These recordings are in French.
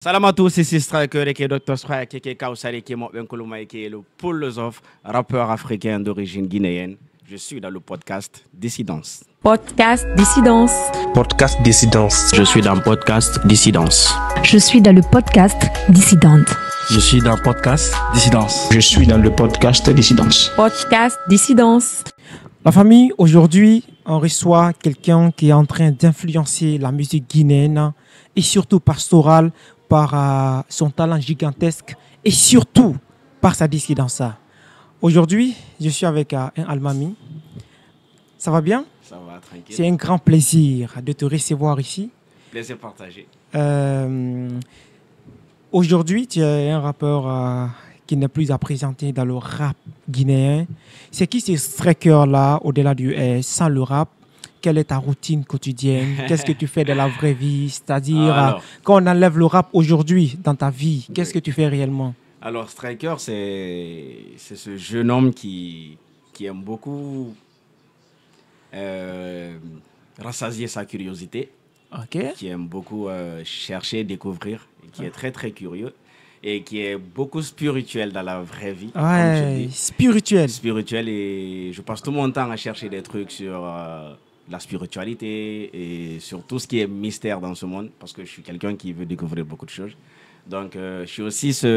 Salam à tous, ici Striker et Dr. Striker et Kausari qui est mon Benkoluma qui est le philosophe, rappeur africain d'origine guinéenne. Je suis dans le podcast Dissidence. Podcast Dissidence. Podcast Dissidence. Je suis dans podcast Dissidence. Je suis dans le podcast Dissidente. Je suis dans podcast Dissidence. Je suis dans le podcast Dissidence. Podcast Dissidence. La famille, aujourd'hui, on reçoit quelqu'un qui est en train d'influencer la musique guinéenne et surtout pastorale par son talent gigantesque et surtout par sa dissidence. Aujourd'hui, je suis avec un Almami. Ça va bien? Ça va, tranquille. C'est un grand plaisir de te recevoir ici. Plaisir partagé. Aujourd'hui, tu es un rappeur qui n'est plus à présenter dans le rap guinéen. C'est qui ce striker-là, au-delà du sans le rap? Quelle est ta routine quotidienne? Qu'est-ce que tu fais de la vraie vie? C'est-à-dire, quand on enlève le rap aujourd'hui dans ta vie, qu'est-ce que tu fais réellement? Alors, Striker, c'est ce jeune homme qui aime beaucoup rassasier sa curiosité, qui aime beaucoup chercher, découvrir, qui est très, très curieux et qui est beaucoup spirituel dans la vraie vie. Ouais, spirituel. Spirituel, et je passe tout mon temps à chercher des trucs sur la spiritualité et sur tout ce qui est mystère dans ce monde, parce que je suis quelqu'un qui veut découvrir beaucoup de choses. Donc, je suis aussi cet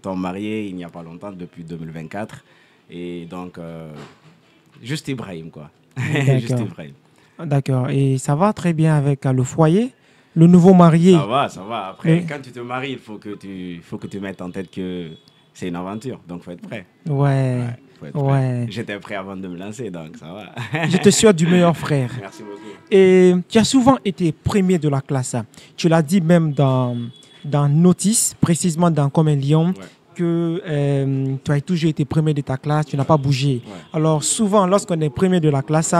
homme marié il n'y a pas longtemps, depuis 2024. Et donc, juste Ibrahim, quoi. Juste Ibrahim. D'accord. Et ça va très bien avec le foyer? Le nouveau marié? Ça va. Après, quand tu te maries, il faut que tu mettes en tête que c'est une aventure. Donc, il faut être prêt. Ouais. J'étais prêt avant de me lancer, donc ça va. Je te souhaite du meilleur, frère. Merci beaucoup. Et tu as souvent été premier de la classe. Tu l'as dit même dans Notice, précisément dans Comme un lion, que tu as toujours été premier de ta classe, tu n'as pas bougé. Ouais. Alors souvent, lorsqu'on est premier de la classe,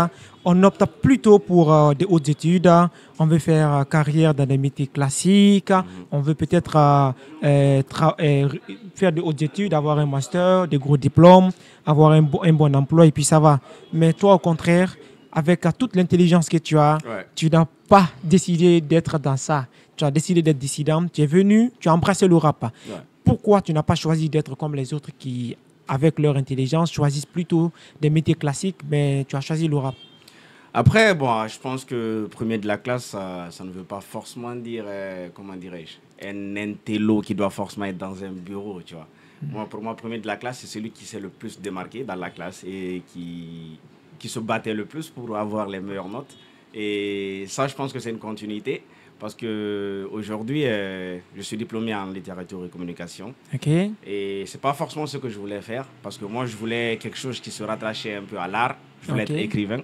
on opte plutôt pour des hautes études. On veut faire carrière dans des métiers classiques. On veut peut-être faire des hautes études, avoir un master, des gros diplômes, avoir un bon emploi et puis ça va. Mais toi, au contraire, avec toute l'intelligence que tu as, tu n'as pas décidé d'être dans ça. Tu as décidé d'être dissident. Tu es venu, tu as embrassé le rap. Ouais. Pourquoi tu n'as pas choisi d'être comme les autres qui, avec leur intelligence, choisissent plutôt des métiers classiques, mais tu as choisi le rap? Après, je pense que premier de la classe, ça ne veut pas forcément dire, comment dirais-je, un intello qui doit forcément être dans un bureau, tu vois. Pour moi, premier de la classe, c'est celui qui s'est le plus démarqué dans la classe et qui se battait le plus pour avoir les meilleures notes. Et ça, je pense que c'est une continuité. Parce qu'aujourd'hui, je suis diplômé en littérature et communication. Okay. Et ce n'est pas forcément ce que je voulais faire. Parce que moi, je voulais quelque chose qui se rattachait un peu à l'art. Je voulais être écrivain.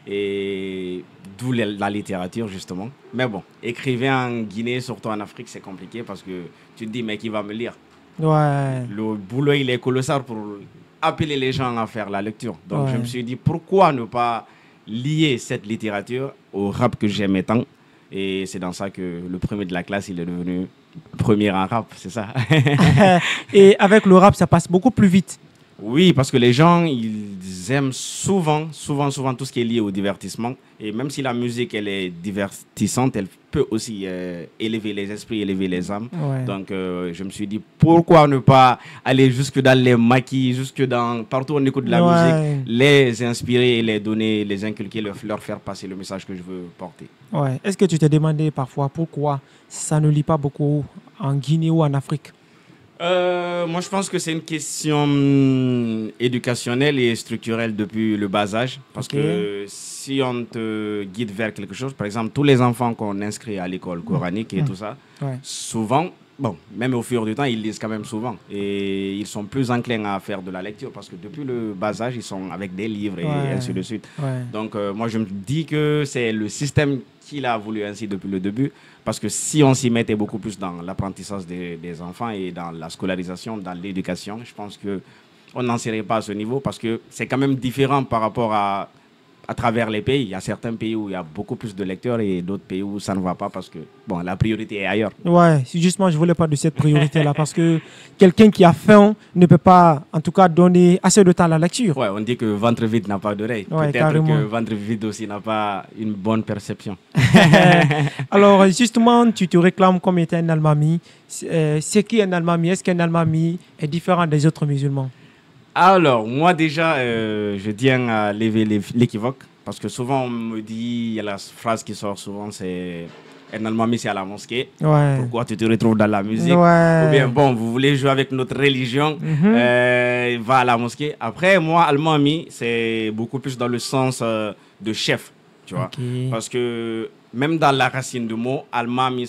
Et d'où la littérature, justement. Mais bon, écrivain en Guinée, surtout en Afrique, c'est compliqué parce que tu te dis, mais qui va me lire? Ouais. Le boulot, il est colossal pour appeler les gens à faire la lecture. Donc, je me suis dit, pourquoi ne pas lier cette littérature au rap que j'aimais tant? Et c'est dans ça que le premier de la classe, il est devenu premier en rap, c'est ça. Et avec le rap, ça passe beaucoup plus vite. Oui, parce que les gens, ils aiment souvent tout ce qui est lié au divertissement. Et même si la musique, elle est divertissante, elle peut aussi élever les esprits, élever les âmes. Ouais. Donc, je me suis dit, pourquoi ne pas aller jusque dans les maquis, partout où on écoute de la musique, les inspirer, les donner, les inculquer, leur faire passer le message que je veux porter. Ouais. Est-ce que tu t'es demandé parfois pourquoi ça ne lit pas beaucoup en Guinée ou en Afrique? Moi, je pense que c'est une question éducationnelle et structurelle depuis le bas âge. Parce que si on te guide vers quelque chose, par exemple, tous les enfants qu'on inscrit à l'école coranique et tout ça, souvent, même au fur du temps, ils lisent quand même souvent. Et ils sont plus enclins à faire de la lecture parce que depuis le bas âge, ils sont avec des livres et ainsi de suite. Donc, moi, je me dis que c'est le système qu'il a voulu ainsi depuis le début. Parce que si on s'y mettait beaucoup plus dans l'apprentissage des enfants et dans la scolarisation, dans l'éducation, je pense qu'on n'en serait pas à ce niveau parce que c'est quand même différent par rapport à à travers les pays. Il y a certains pays où il y a beaucoup plus de lecteurs et d'autres pays où ça ne va pas parce que bon, la priorité est ailleurs. Ouais, justement, je voulais pas de cette priorité-là parce que quelqu'un qui a faim ne peut pas, en tout cas, donner assez de temps à la lecture. Ouais, on dit que ventre vide n'a pas d'oreille. Ouais, Peut-être carrément. que ventre vide aussi n'a pas une bonne perception. Alors, justement, tu te réclames comme étant un almami. C'est qui un almami? Est-ce qu'un almami est différent des autres musulmans? Alors, moi déjà, je tiens à lever l'équivoque parce que souvent on me dit, il y a la phrase qui sort souvent, c'est un almami c'est à la mosquée. Ouais. Pourquoi tu te retrouves dans la musique? Ouais. Ou bien, bon, vous voulez jouer avec notre religion, va à la mosquée. Après, moi, almami, c'est beaucoup plus dans le sens de chef, tu vois. Ok. Parce que même dans la racine du mot, almami,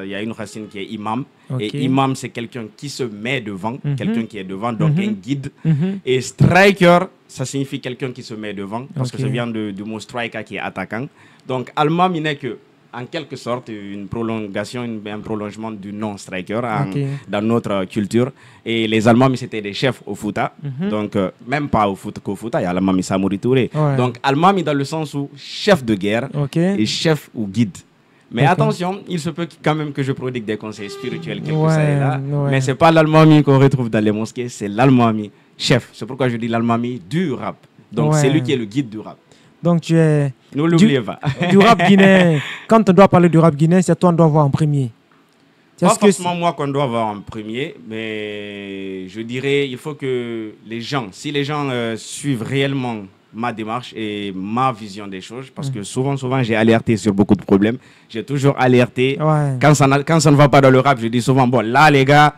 il y a une racine qui est imam. Ok. Et imam, c'est quelqu'un qui se met devant, quelqu'un qui est devant, donc un guide. Mhm. Et striker, ça signifie quelqu'un qui se met devant, parce Ok. que ça vient du mot striker qui est attaquant. Donc, almami n'est que, en quelque sorte, une prolongation, un prolongement du nom striker Ok. dans notre culture. Et les almami, c'était des chefs au Fouta. Donc, même pas qu'au Fouta, il y a l'almami Samori Touré. Ouais. Donc, almami dans le sens où chef de guerre Ok. et chef ou guide. Mais D'accord. attention, il se peut quand même que je prodigue des conseils spirituels quelque Ouais, ça et là. ouais. Mais ce n'est pas l'almami qu'on retrouve dans les mosquées, c'est l'almami chef. C'est pourquoi je dis l'almami du rap. Donc Ouais. c'est lui qui est le guide du rap. Donc, tu es Ne l'oubliez pas. du rap guinéen. Quand on doit parler du rap guinéen, c'est toi qu'on doit voir en premier. Pas Est-ce que forcément moi qu'on doit avoir en premier, mais je dirais il faut que les gens, si les gens suivent réellement ma démarche et ma vision des choses, parce que souvent, j'ai alerté sur beaucoup de problèmes. J'ai toujours alerté. Ouais. Quand ça ne va pas dans le rap, je dis souvent, bon, là, les gars,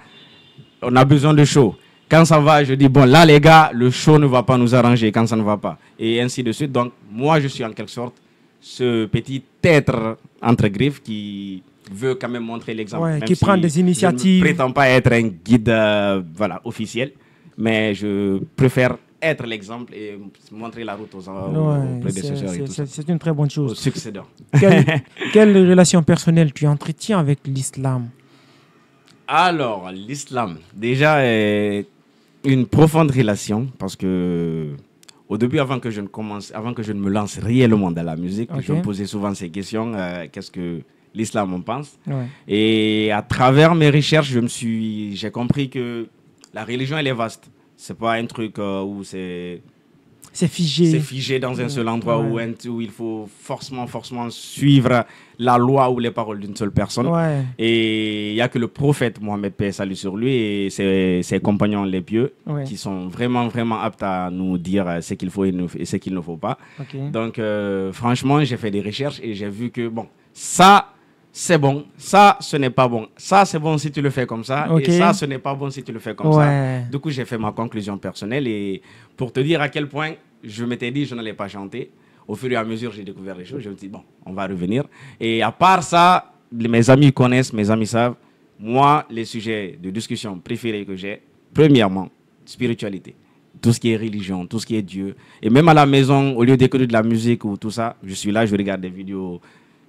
on a besoin de show. Quand ça va, je dis, bon, là, les gars, le show ne va pas nous arranger quand ça ne va pas. Et ainsi de suite. Donc, moi, je suis en quelque sorte ce petit être entre griffes qui veut quand même montrer l'exemple. Ouais, Même qui prend des initiatives. Je ne prétends pas être un guide officiel, mais je préfère être l'exemple et montrer la route aux prédécesseurs et tout ça. C'est une très bonne Aux chose. succédants. Quelle relation personnelle tu entretiens avec l'islam? Alors, l'islam, déjà, une profonde relation parce que au début, avant que je ne me lance réellement dans la musique, Ok. je me posais souvent ces questions, qu'est-ce que l'islam en pense? Ouais. Et à travers mes recherches, j'ai compris que la religion, elle est vaste. C'est pas un truc où c'est C'est figé dans un seul endroit Ouais. où il faut forcément suivre la loi ou les paroles d'une seule personne. Ouais. Et il n'y a que le prophète Mohammed, paix et salut sur lui, et ses compagnons les pieux, Ouais. qui sont vraiment aptes à nous dire ce qu'il faut et ce qu'il ne faut pas. Ok. Donc, franchement, j'ai fait des recherches et j'ai vu que, bon, ça, c'est bon, ça, ce n'est pas bon. Ça, c'est bon si tu le fais comme ça, Ok. et ça, ce n'est pas bon si tu le fais comme Ouais. ça. Du coup, j'ai fait ma conclusion personnelle, et pour te dire à quel point je m'étais dit que je n'allais pas chanter, au fur et à mesure, j'ai découvert les choses. Je me dis, bon, on va revenir. Et à part ça, mes amis connaissent, mes amis savent, moi, les sujets de discussion préférés que j'ai, premièrement, spiritualité. Tout ce qui est religion, tout ce qui est Dieu. Et même à la maison, au lieu d'écouter de la musique ou tout ça, je suis là, je regarde des vidéos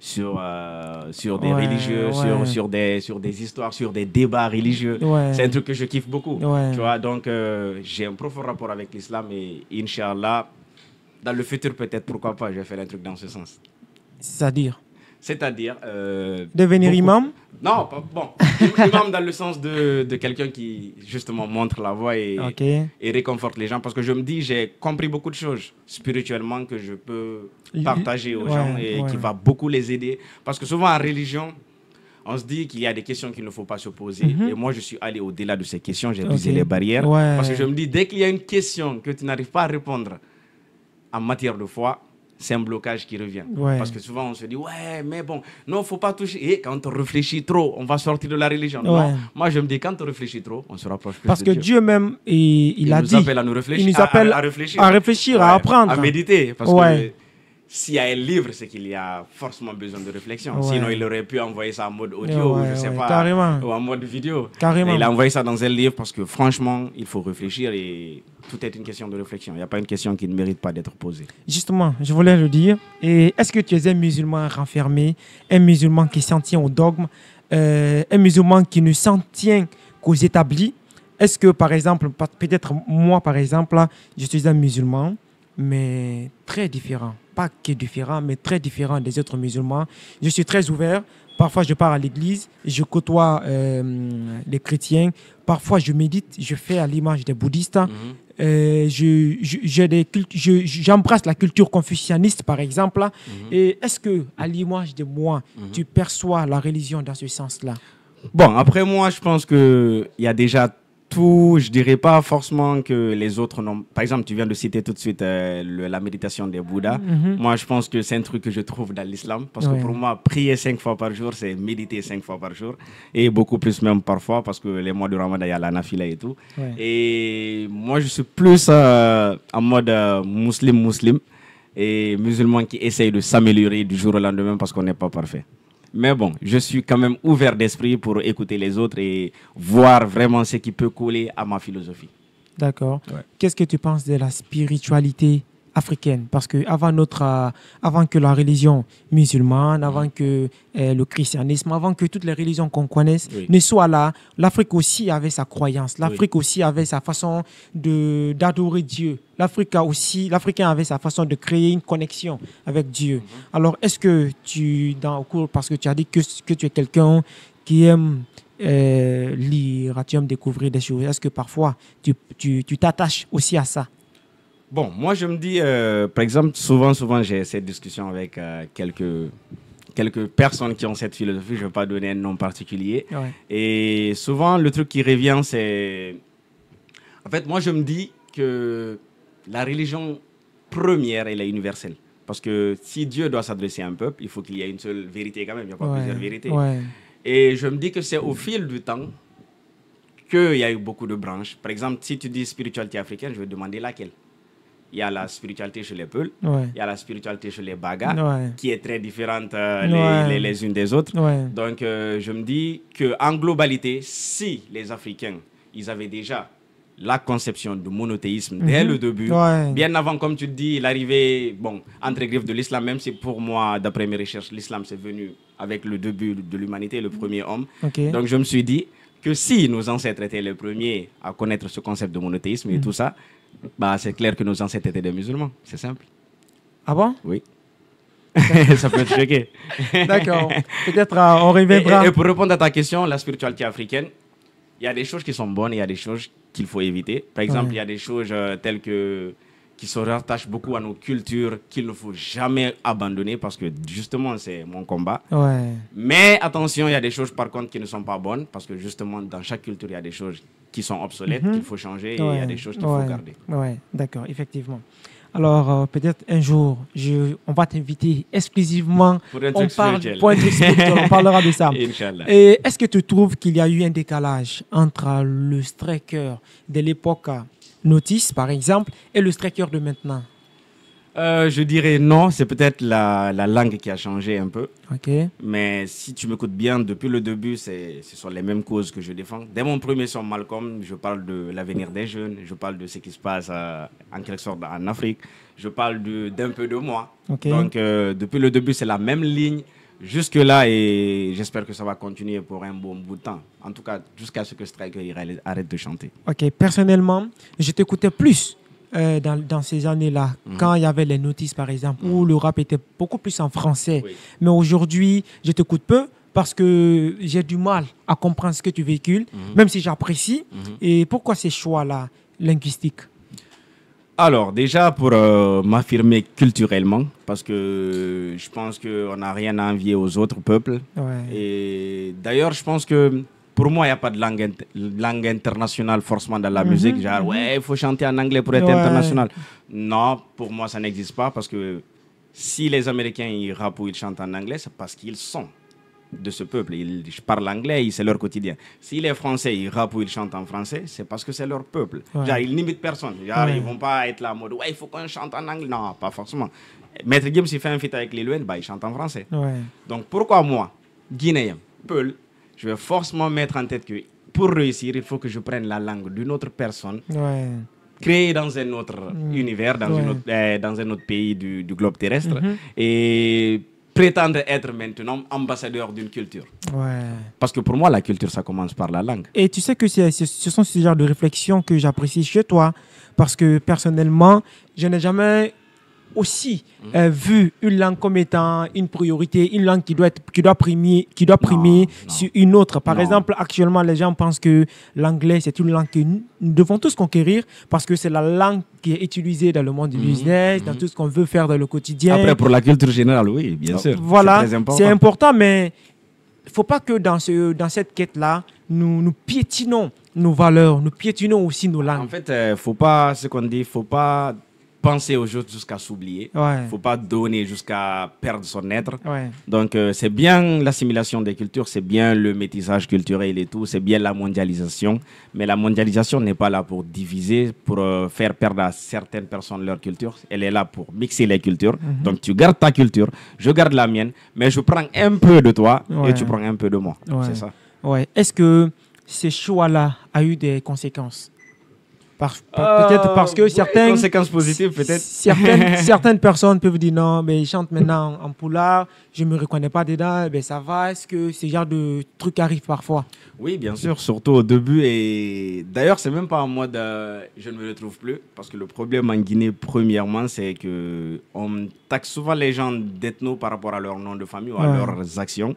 sur des Ouais, religieux, ouais. sur des histoires, sur des débats religieux. Ouais. C'est un truc que je kiffe beaucoup. Ouais. Tu vois, donc j'ai un profond rapport avec l'islam et Inch'Allah, dans le futur peut-être, pourquoi pas, je vais faire un truc dans ce sens. C'est-à-dire C'est-à-dire... devenir beaucoup- imam? Non, bon. Imam dans le sens de quelqu'un qui justement montre la voie et Ok. réconforte les gens. Parce que je me dis, j'ai compris beaucoup de choses spirituellement que je peux partager aux Ouais, gens et qui ouais. va va beaucoup les aider. Parce que souvent en religion, on se dit qu'il y a des questions qu'il ne faut pas se poser. Et moi, je suis allé au-delà de ces questions. J'ai brisé Ok. les barrières. Ouais. Parce que je me dis, dès qu'il y a une question que tu n'arrives pas à répondre en matière de foi, c'est un blocage qui revient. Ouais. Parce que souvent, on se dit, ouais, mais bon, non, faut pas toucher. Et quand on réfléchit trop, on va sortir de la religion. Ouais. Non, moi, je me dis, quand on réfléchit trop, on se rapproche plus Parce de que Dieu. Dieu même, il a nous dit, appelle à nous réfléchir, il nous appelle à réfléchir. à réfléchir, Ouais, à apprendre. à méditer. Parce Ouais. que s'il y a un livre, c'est qu'il y a forcément besoin de réflexion. Ouais. Sinon, il aurait pu envoyer ça en mode audio, Ouais, je sais ouais, pas, carrément. ou en mode vidéo. Carrément. Et il a envoyé ça dans un livre parce que franchement, il faut réfléchir et tout est une question de réflexion. Il n'y a pas une question qui ne mérite pas d'être posée. Justement, je voulais le dire. Et est-ce que tu es un musulman renfermé, un musulman qui s'en tient au dogme, un musulman qui ne s'en tient qu'aux établis? Est-ce que, par exemple, peut-être moi, par exemple, là, je suis un musulman, mais très différent. Pas que différent, mais très différent des autres musulmans. Je suis très ouvert. Parfois, je pars à l'église, je côtoie les chrétiens. Parfois, je médite, je fais à l'image des bouddhistes. J'embrasse la culture confucianiste, par exemple. Et est-ce que, à l'image de moi, tu perçois la religion dans ce sens-là? Bon, après moi, je pense qu'il y a déjà tout. Je dirais pas forcément que les autres n'ont. Par exemple, tu viens de citer tout de suite la méditation des Bouddhas. Moi, je pense que c'est un truc que je trouve dans l'islam. Parce que pour moi, prier 5 fois par jour, c'est méditer 5 fois par jour. Et beaucoup plus même parfois, parce que les mois de Ramadan, il y a la nafila et tout. Et moi, je suis plus en mode musulman et musulman qui essaye de s'améliorer du jour au lendemain parce qu'on n'est pas parfait. Mais bon, je suis quand même ouvert d'esprit pour écouter les autres et voir vraiment ce qui peut coller à ma philosophie. D'accord. Qu'est-ce que tu penses de la spiritualité africaine? Parce que avant que la religion musulmane, avant que le christianisme, avant que toutes les religions qu'on connaisse ne soient là, l'Afrique aussi avait sa croyance. L'Afrique aussi avait sa façon d'adorer Dieu. L'Africain avait sa façon de créer une connexion avec Dieu. Alors, est-ce que parce que tu as dit que tu es quelqu'un qui aime lire, tu aimes découvrir des choses, est-ce que parfois tu t'attaches aussi à ça? Bon, moi je me dis, par exemple, souvent j'ai cette discussion avec quelques personnes qui ont cette philosophie, je ne vais pas donner un nom particulier. Et souvent le truc qui revient, c'est... En fait, moi je me dis que la religion première, elle est universelle. Parce que si Dieu doit s'adresser à un peuple, il faut qu'il y ait une seule vérité quand même, il n'y a pas plusieurs vérités. Et je me dis que c'est au fil du temps qu'il y a eu beaucoup de branches. Par exemple, si tu dis spiritualité africaine, je vais te demander laquelle. Il y a la spiritualité chez les Peuls, il y a la spiritualité chez les Baga, qui est très différente les unes des autres. Donc, je me dis qu'en globalité, si les Africains, ils avaient déjà la conception du monothéisme dès le début, bien avant, comme tu dis, l'arrivée, entre griffes de l'islam, même si pour moi, d'après mes recherches, l'islam c'est venu avec le début de l'humanité, le premier homme. Donc, je me suis dit que si nos ancêtres étaient les premiers à connaître ce concept de monothéisme et tout ça, c'est clair que nos ancêtres étaient des musulmans, c'est simple. Ah bon? Oui. Ça peut te choquer. D'accord. Peut-être on reviendra. Et pour répondre à ta question, la spiritualité africaine, il y a des choses qui sont bonnes et il y a des choses qu'il faut éviter. Par exemple, il y a des choses telles que qui se rattachent beaucoup à nos cultures qu'il ne faut jamais abandonner parce que justement c'est mon combat. Mais attention, il y a des choses par contre qui ne sont pas bonnes parce que justement dans chaque culture il y a des choses qui sont obsolètes, qu'il faut changer et il y a des choses qu'il faut garder. D'accord, effectivement. Alors peut-être un jour, on va t'inviter exclusivement pour un truc spirituel. On parlera de ça. Inch'Allah. Et est-ce que tu trouves qu'il y a eu un décalage entre le striker de l'époque Notice, par exemple, et le striker de maintenant? Je dirais non, c'est peut-être la langue qui a changé un peu. Mais si tu m'écoutes bien, depuis le début, ce sont les mêmes causes que je défends. Dès mon premier son Malcolm, je parle de l'avenir des jeunes, je parle de ce qui se passe en quelque sorte en Afrique, je parle d'un peu de moi. Donc depuis le début, c'est la même ligne jusque-là et j'espère que ça va continuer pour un bon bout de temps. En tout cas, jusqu'à ce que Striker arrête de chanter. Personnellement, je t'écoutais plus dans ces années-là, quand il y avait les notices, par exemple, où le rap était beaucoup plus en français. Mais aujourd'hui, je t'écoute peu parce que j'ai du mal à comprendre ce que tu véhicules, même si j'apprécie. Et pourquoi ces choix-là linguistiques? Alors, déjà pour m'affirmer culturellement, parce que je pense qu'on n'a rien à envier aux autres peuples. Et d'ailleurs, je pense que pour moi, il n'y a pas de langue internationale forcément dans la musique. Genre, il faut chanter en anglais pour être international. Non, pour moi, ça n'existe pas parce que si les Américains ils rappent ou ils chantent en anglais, c'est parce qu'ils sont de ce peuple. Ils parlent anglais, c'est leur quotidien. Si les Français ils rappent ou ils chantent en français, c'est parce que c'est leur peuple. Genre, ils n'imitent personne. Genre, ils ne vont pas être là en mode il faut qu'on chante en anglais. Non, pas forcément. Maître Gims, il fait un feat avec Lil Wayne, il chante en français. Donc pourquoi moi, Guinéen, Peul, je vais forcément mettre en tête que pour réussir, il faut que je prenne la langue d'une autre personne, créée dans un autre univers, dans un autre pays du globe terrestre. Et prétendre être maintenant ambassadeur d'une culture. Ouais. Parce que pour moi, la culture, ça commence par la langue. Et tu sais que ce sont ce genre de réflexions que j'apprécie chez toi. Parce que personnellement, je n'ai jamais aussi vu une langue comme étant une priorité, une langue qui doit primer Non. sur une autre. Par Non. exemple, actuellement, les gens pensent que l'anglais, c'est une langue que nous devons tous conquérir parce que c'est la langue qui est utilisée dans le monde du business, dans tout ce qu'on veut faire dans le quotidien. Après, pour la culture générale, oui, bien sûr. Voilà, C'est très important. c'est important, mais il ne faut pas que dans cette quête-là, nous piétinons nos valeurs, nous piétinons aussi nos langues. En fait, faut pas, ce qu'on dit, faut pas penser aux autres jusqu'à s'oublier. Ouais. Faut pas donner jusqu'à perdre son être. Ouais. Donc, c'est bien l'assimilation des cultures, c'est bien le métissage culturel et tout, c'est bien la mondialisation. Mais la mondialisation n'est pas là pour diviser, pour faire perdre à certaines personnes leur culture. Elle est là pour mixer les cultures. Donc, tu gardes ta culture, je garde la mienne, mais je prends un peu de toi Ouais. et tu prends un peu de moi. Ouais. C'est ça. Ouais. Est-ce que ces choix-là a eu des conséquences? Peut-être parce que certaines conséquences positives, peut-être. certaines personnes peuvent dire non, mais ils chantent maintenant en poulard, je ne me reconnais pas dedans, ben ça va. Est-ce que ce genre de trucs arrivent parfois? Oui, bien sûr, surtout au début. Et d'ailleurs, c'est même pas en mode je ne me retrouve plus. Parce que le problème en Guinée, premièrement, c'est qu'on taxe souvent les gens d'ethno par rapport à leur nom de famille ou à leurs actions.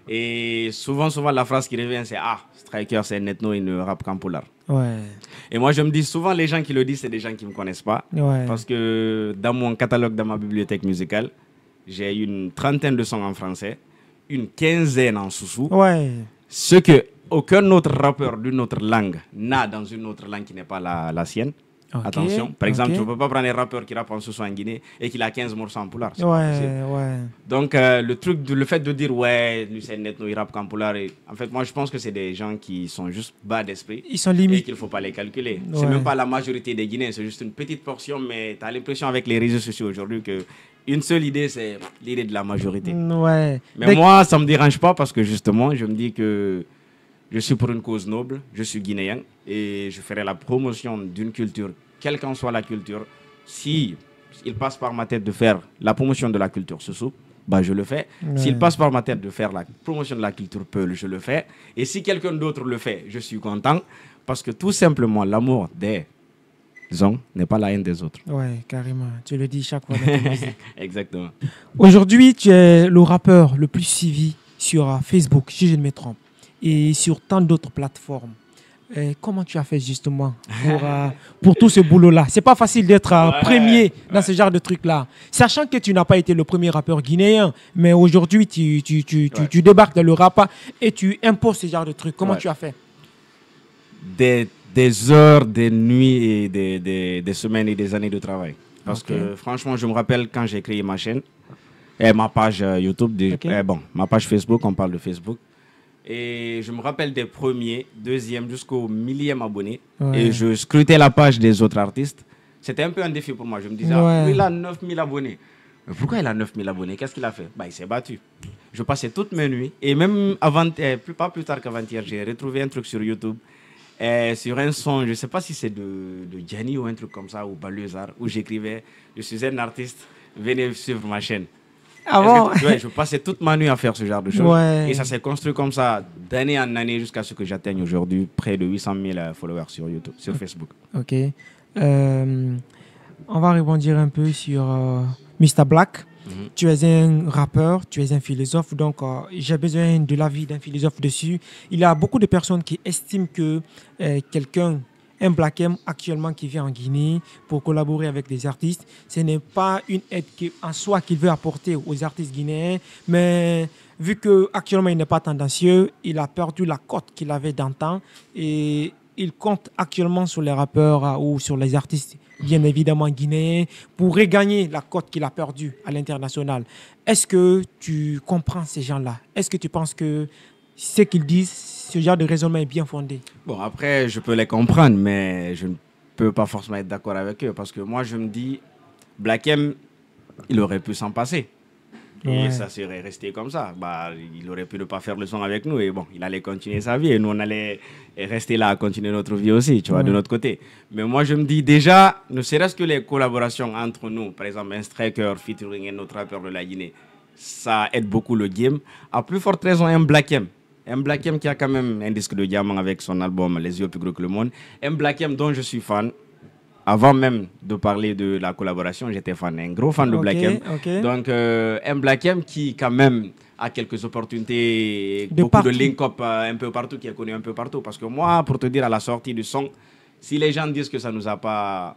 Et souvent, la phrase qui revient, c'est ah, Striker, c'est un ethno, il ne rappe qu'en poulard. Ouais. Et moi, je me dis souvent, les gens qui le disent, c'est des gens qui ne me connaissent pas. Ouais. Parce que dans mon catalogue, dans ma bibliothèque musicale, j'ai une trentaine de sons en français, une quinzaine en soussou. Ouais. Ce que aucun autre rappeur d'une autre langue n'a dans une autre langue qui n'est pas la sienne. Ok, Attention. Par exemple, ok. tu ne peux pas prendre un rappeur qui rappe en soussou en Guinée et qu'il a 15 morceaux en poulard. C'est Ouais, pas possible. ouais. Donc, le fait de dire, ouais, lui c'est net, il rappe qu'en poulard. En fait, moi, je pense que c'est des gens qui sont juste bas d'esprit. Ils sont Et limites. qu'il ne faut pas les calculer. Ouais. C'est même pas la majorité des Guinéens, c'est juste une petite portion, mais tu as l'impression avec les réseaux sociaux aujourd'hui que une seule idée, c'est l'idée de la majorité. Ouais. Mais moi, ça ne me dérange pas parce que justement, je me dis que je suis pour une cause noble, je suis guinéen et je ferai la promotion d'une culture, quelle qu'en soit la culture. Si il passe par ma tête de faire la promotion de la culture Soussou, bah je le fais. Ouais. S'il passe par ma tête de faire la promotion de la culture Peul, je le fais. Et si quelqu'un d'autre le fait, je suis content parce que tout simplement, l'amour des uns n'est pas la haine des autres. Ouais, carrément. Tu le dis chaque fois dans ta musique. Exactement. Aujourd'hui, tu es le rappeur le plus suivi sur Facebook, si je ne me trompe, et sur tant d'autres plateformes. Comment tu as fait justement pour tout ce boulot-là? C'est pas facile d'être premier dans ce genre de truc-là. Sachant que tu n'as pas été le premier rappeur guinéen, mais aujourd'hui, tu débarques dans le rap et tu imposes ce genre de truc. Comment tu as fait? Des heures, des nuits et des semaines et des années de travail. Parce que franchement, je me rappelle quand j'ai créé ma chaîne, et ma page YouTube, ma page Facebook, on parle de Facebook. Et je me rappelle des premiers, deuxième jusqu'au millième abonné. Ouais. Et je scrutais la page des autres artistes. C'était un peu un défi pour moi. Je me disais, lui, il a 9000 abonnés. Mais pourquoi il a 9000 abonnés? Qu'est-ce qu'il a fait? Il s'est battu. Je passais toutes mes nuits. Et même pas plus tard qu'avant-hier, j'ai retrouvé un truc sur YouTube. Sur un son, je ne sais pas si c'est de Gianni ou un truc comme ça, ou Baluezar, où j'écrivais, je suis un artiste, venez suivre ma chaîne. Ah bon? Je passais toute ma nuit à faire ce genre de choses. Ouais. Et ça s'est construit comme ça, d'année en année, jusqu'à ce que j'atteigne aujourd'hui près de 800 000 followers sur YouTube, sur Facebook. Ok. On va rebondir un peu sur Mr. Black. Tu es un rappeur, tu es un philosophe, donc j'ai besoin de l'avis d'un philosophe dessus. Il y a beaucoup de personnes qui estiment que un Black M actuellement qui vient en Guinée pour collaborer avec des artistes, ce n'est pas une aide en soi qu'il veut apporter aux artistes guinéens, mais vu qu'actuellement il n'est pas tendancieux, il a perdu la cote qu'il avait d'antan et il compte actuellement sur les rappeurs ou sur les artistes, bien évidemment guinéens, pour regagner la cote qu'il a perdue à l'international. Est-ce que tu comprends ces gens-là? Est-ce que tu penses que ce qu'ils disent, ce genre de raisonnement est bien fondé? Bon, après, je peux les comprendre, mais je ne peux pas forcément être d'accord avec eux. Parce que moi, je me dis, Black M, il aurait pu s'en passer. Et ça serait resté comme ça. Il aurait pu ne pas faire le son avec nous. Et bon, il allait continuer sa vie. Et nous, on allait rester là à continuer notre vie aussi, tu vois, de notre côté. Mais moi, je me dis déjà, ne serait-ce que les collaborations entre nous, par exemple, un striker featuring un autre rappeur de la Guinée, ça aide beaucoup le game. À plus forte raison, un Black M. Un Black M qui a quand même un disque de diamant avec son album Les yeux plus gros que le monde. Un Black M dont je suis fan. Avant même de parler de la collaboration, j'étais fan, un gros fan de Black M. Donc, un Black M qui quand même a quelques opportunités, beaucoup de link-up un peu partout, qui est connu un peu partout. Parce que moi, pour te dire, à la sortie du son, si les gens disent que ça ne nous a pas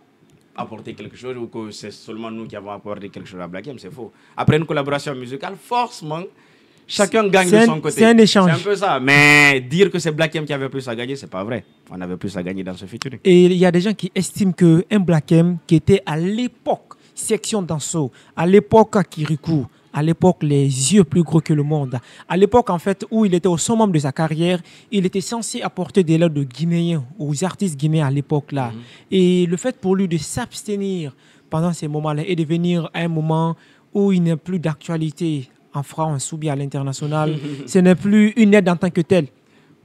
apporté quelque chose ou que c'est seulement nous qui avons apporté quelque chose à Black M, c'est faux. Après une collaboration musicale, forcément, chacun gagne de son côté. C'est un échange. C'est un peu ça. Mais dire que c'est Black M qui avait plus à gagner, c'est pas vrai. On avait plus à gagner dans ce featuring. Et il y a des gens qui estiment qu'un Black M qui était à l'époque Section Danso, à l'époque Kirikou, à l'époque les yeux plus gros que le monde, à l'époque en fait où il était au summum de sa carrière, il était censé apporter des lettres de Guinéens aux artistes guinéens à l'époque là. Et le fait pour lui de s'abstenir pendant ces moments-là et de venir à un moment où il n'est plus d'actualité en France ou bien à l'international, ce n'est plus une aide en tant que telle.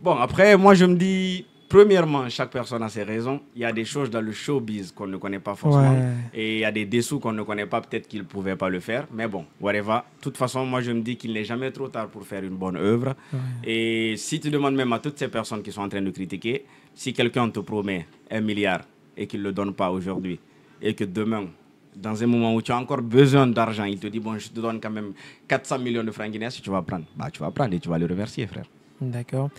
Bon, après, moi, je me dis, premièrement, chaque personne a ses raisons. Il y a des choses dans le showbiz qu'on ne connaît pas forcément. Ouais. Et il y a des dessous qu'on ne connaît pas. Peut-être qu'il ne pouvait pas le faire. Mais bon, whatever. De toute façon, moi, je me dis qu'il n'est jamais trop tard pour faire une bonne œuvre. Ouais. Et si tu demandes même à toutes ces personnes qui sont en train de critiquer, si quelqu'un te promet 1 milliard et qu'il ne le donne pas aujourd'hui, et que demain, dans un moment où tu as encore besoin d'argent, il te dit, bon, je te donne quand même 400 millions de francs guinéens, si tu vas prendre. Bah, tu vas prendre et tu vas le remercier, frère. D'accord.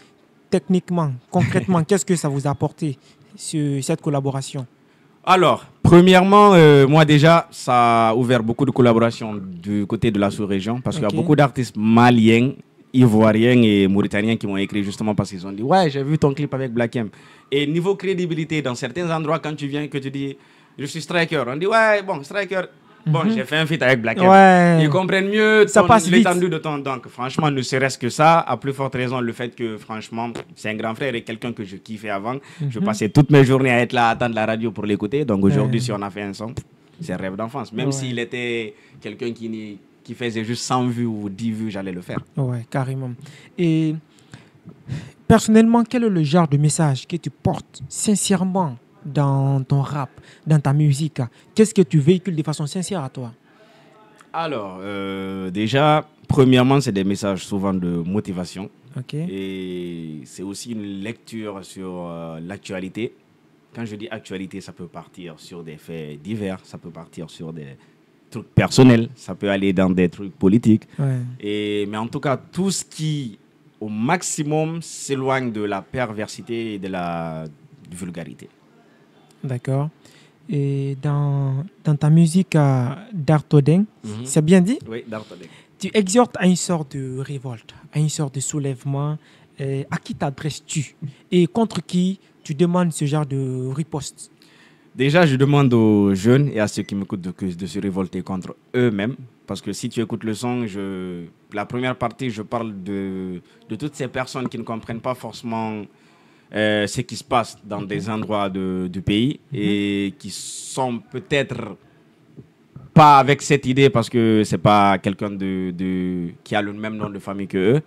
Techniquement, concrètement, qu'est-ce que ça vous a apporté, cette collaboration? Alors, premièrement, moi déjà, ça a ouvert beaucoup de collaborations du côté de la sous-région, parce qu'il y a beaucoup d'artistes maliens, ivoiriens et mauritaniens qui m'ont écrit justement parce qu'ils ont dit « Ouais, j'ai vu ton clip avec Black M ». Et niveau crédibilité, dans certains endroits, quand tu viens, que tu dis « Je suis striker », on dit « Ouais, bon, striker ». Bon, j'ai fait un feat avec Black M. Ouais. Ils comprennent mieux l'étendue de ton... Donc, franchement, ne serait-ce que ça, à plus forte raison, le fait que, franchement, c'est un grand frère et quelqu'un que je kiffais avant. Je passais toutes mes journées à être là, à attendre la radio pour l'écouter. Donc, aujourd'hui, si on a fait un son, c'est un rêve d'enfance. Même s'il était quelqu'un qui faisait juste 100 vues ou 10 vues, j'allais le faire. Ouais, carrément. Et personnellement, quel est le genre de message que tu portes sincèrement dans ton rap, dans ta musique? Qu'est-ce que tu véhicules de façon sincère à toi? Alors, déjà, premièrement, c'est des messages souvent de motivation. Et c'est aussi une lecture sur l'actualité. Quand je dis actualité, ça peut partir sur des faits divers, ça peut partir sur des trucs personnels, ça peut aller dans des trucs politiques. Mais en tout cas, tout ce qui, au maximum, s'éloigne de la perversité et de la vulgarité. D'accord. Et dans ta musique d'Artodeng, c'est bien dit? Oui, d'Artodeng. Tu exhortes à une sorte de révolte, à une sorte de soulèvement. À qui t'adresses-tu? Et contre qui tu demandes ce genre de riposte? Déjà, je demande aux jeunes et à ceux qui m'écoutent de se révolter contre eux-mêmes. Parce que si tu écoutes le son, la première partie, je parle de toutes ces personnes qui ne comprennent pas forcément ce qui se passe dans des endroits du pays et qui sont peut-être pas avec cette idée parce que c'est pas quelqu'un qui a le même nom de famille que eux.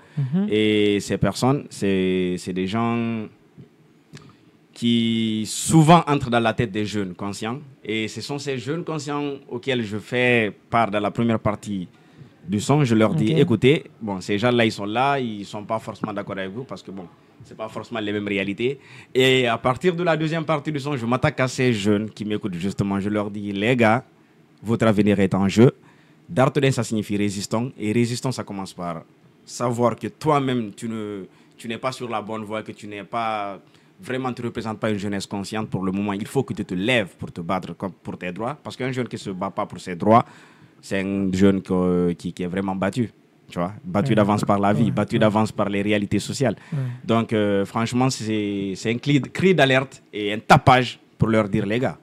Et ces personnes, c'est des gens qui souvent entrent dans la tête des jeunes conscients. Et ce sont ces jeunes conscients auxquels je fais part dans la première partie du son. Je leur dis, écoutez, bon, ces gens-là, ils sont là, ils sont pas forcément d'accord avec vous parce que bon, c'est pas forcément les mêmes réalités. Et à partir de la deuxième partie du son, je m'attaque à ces jeunes qui m'écoutent justement. Je leur dis, les gars, votre avenir est en jeu. D'Artodeng, ça signifie résistant. Et résistant, ça commence par savoir que toi-même, tu n'es pas sur la bonne voie, que tu n'es pas... Vraiment, tu ne représentes pas une jeunesse consciente pour le moment. Il faut que tu te lèves pour te battre pour tes droits. Parce qu'un jeune qui ne se bat pas pour ses droits, c'est un jeune qui est vraiment battu. Tu vois, battu d'avance par la vie, battu d'avance par les réalités sociales. Donc, franchement, c'est un cri d'alerte et un tapage pour leur dire, les gars,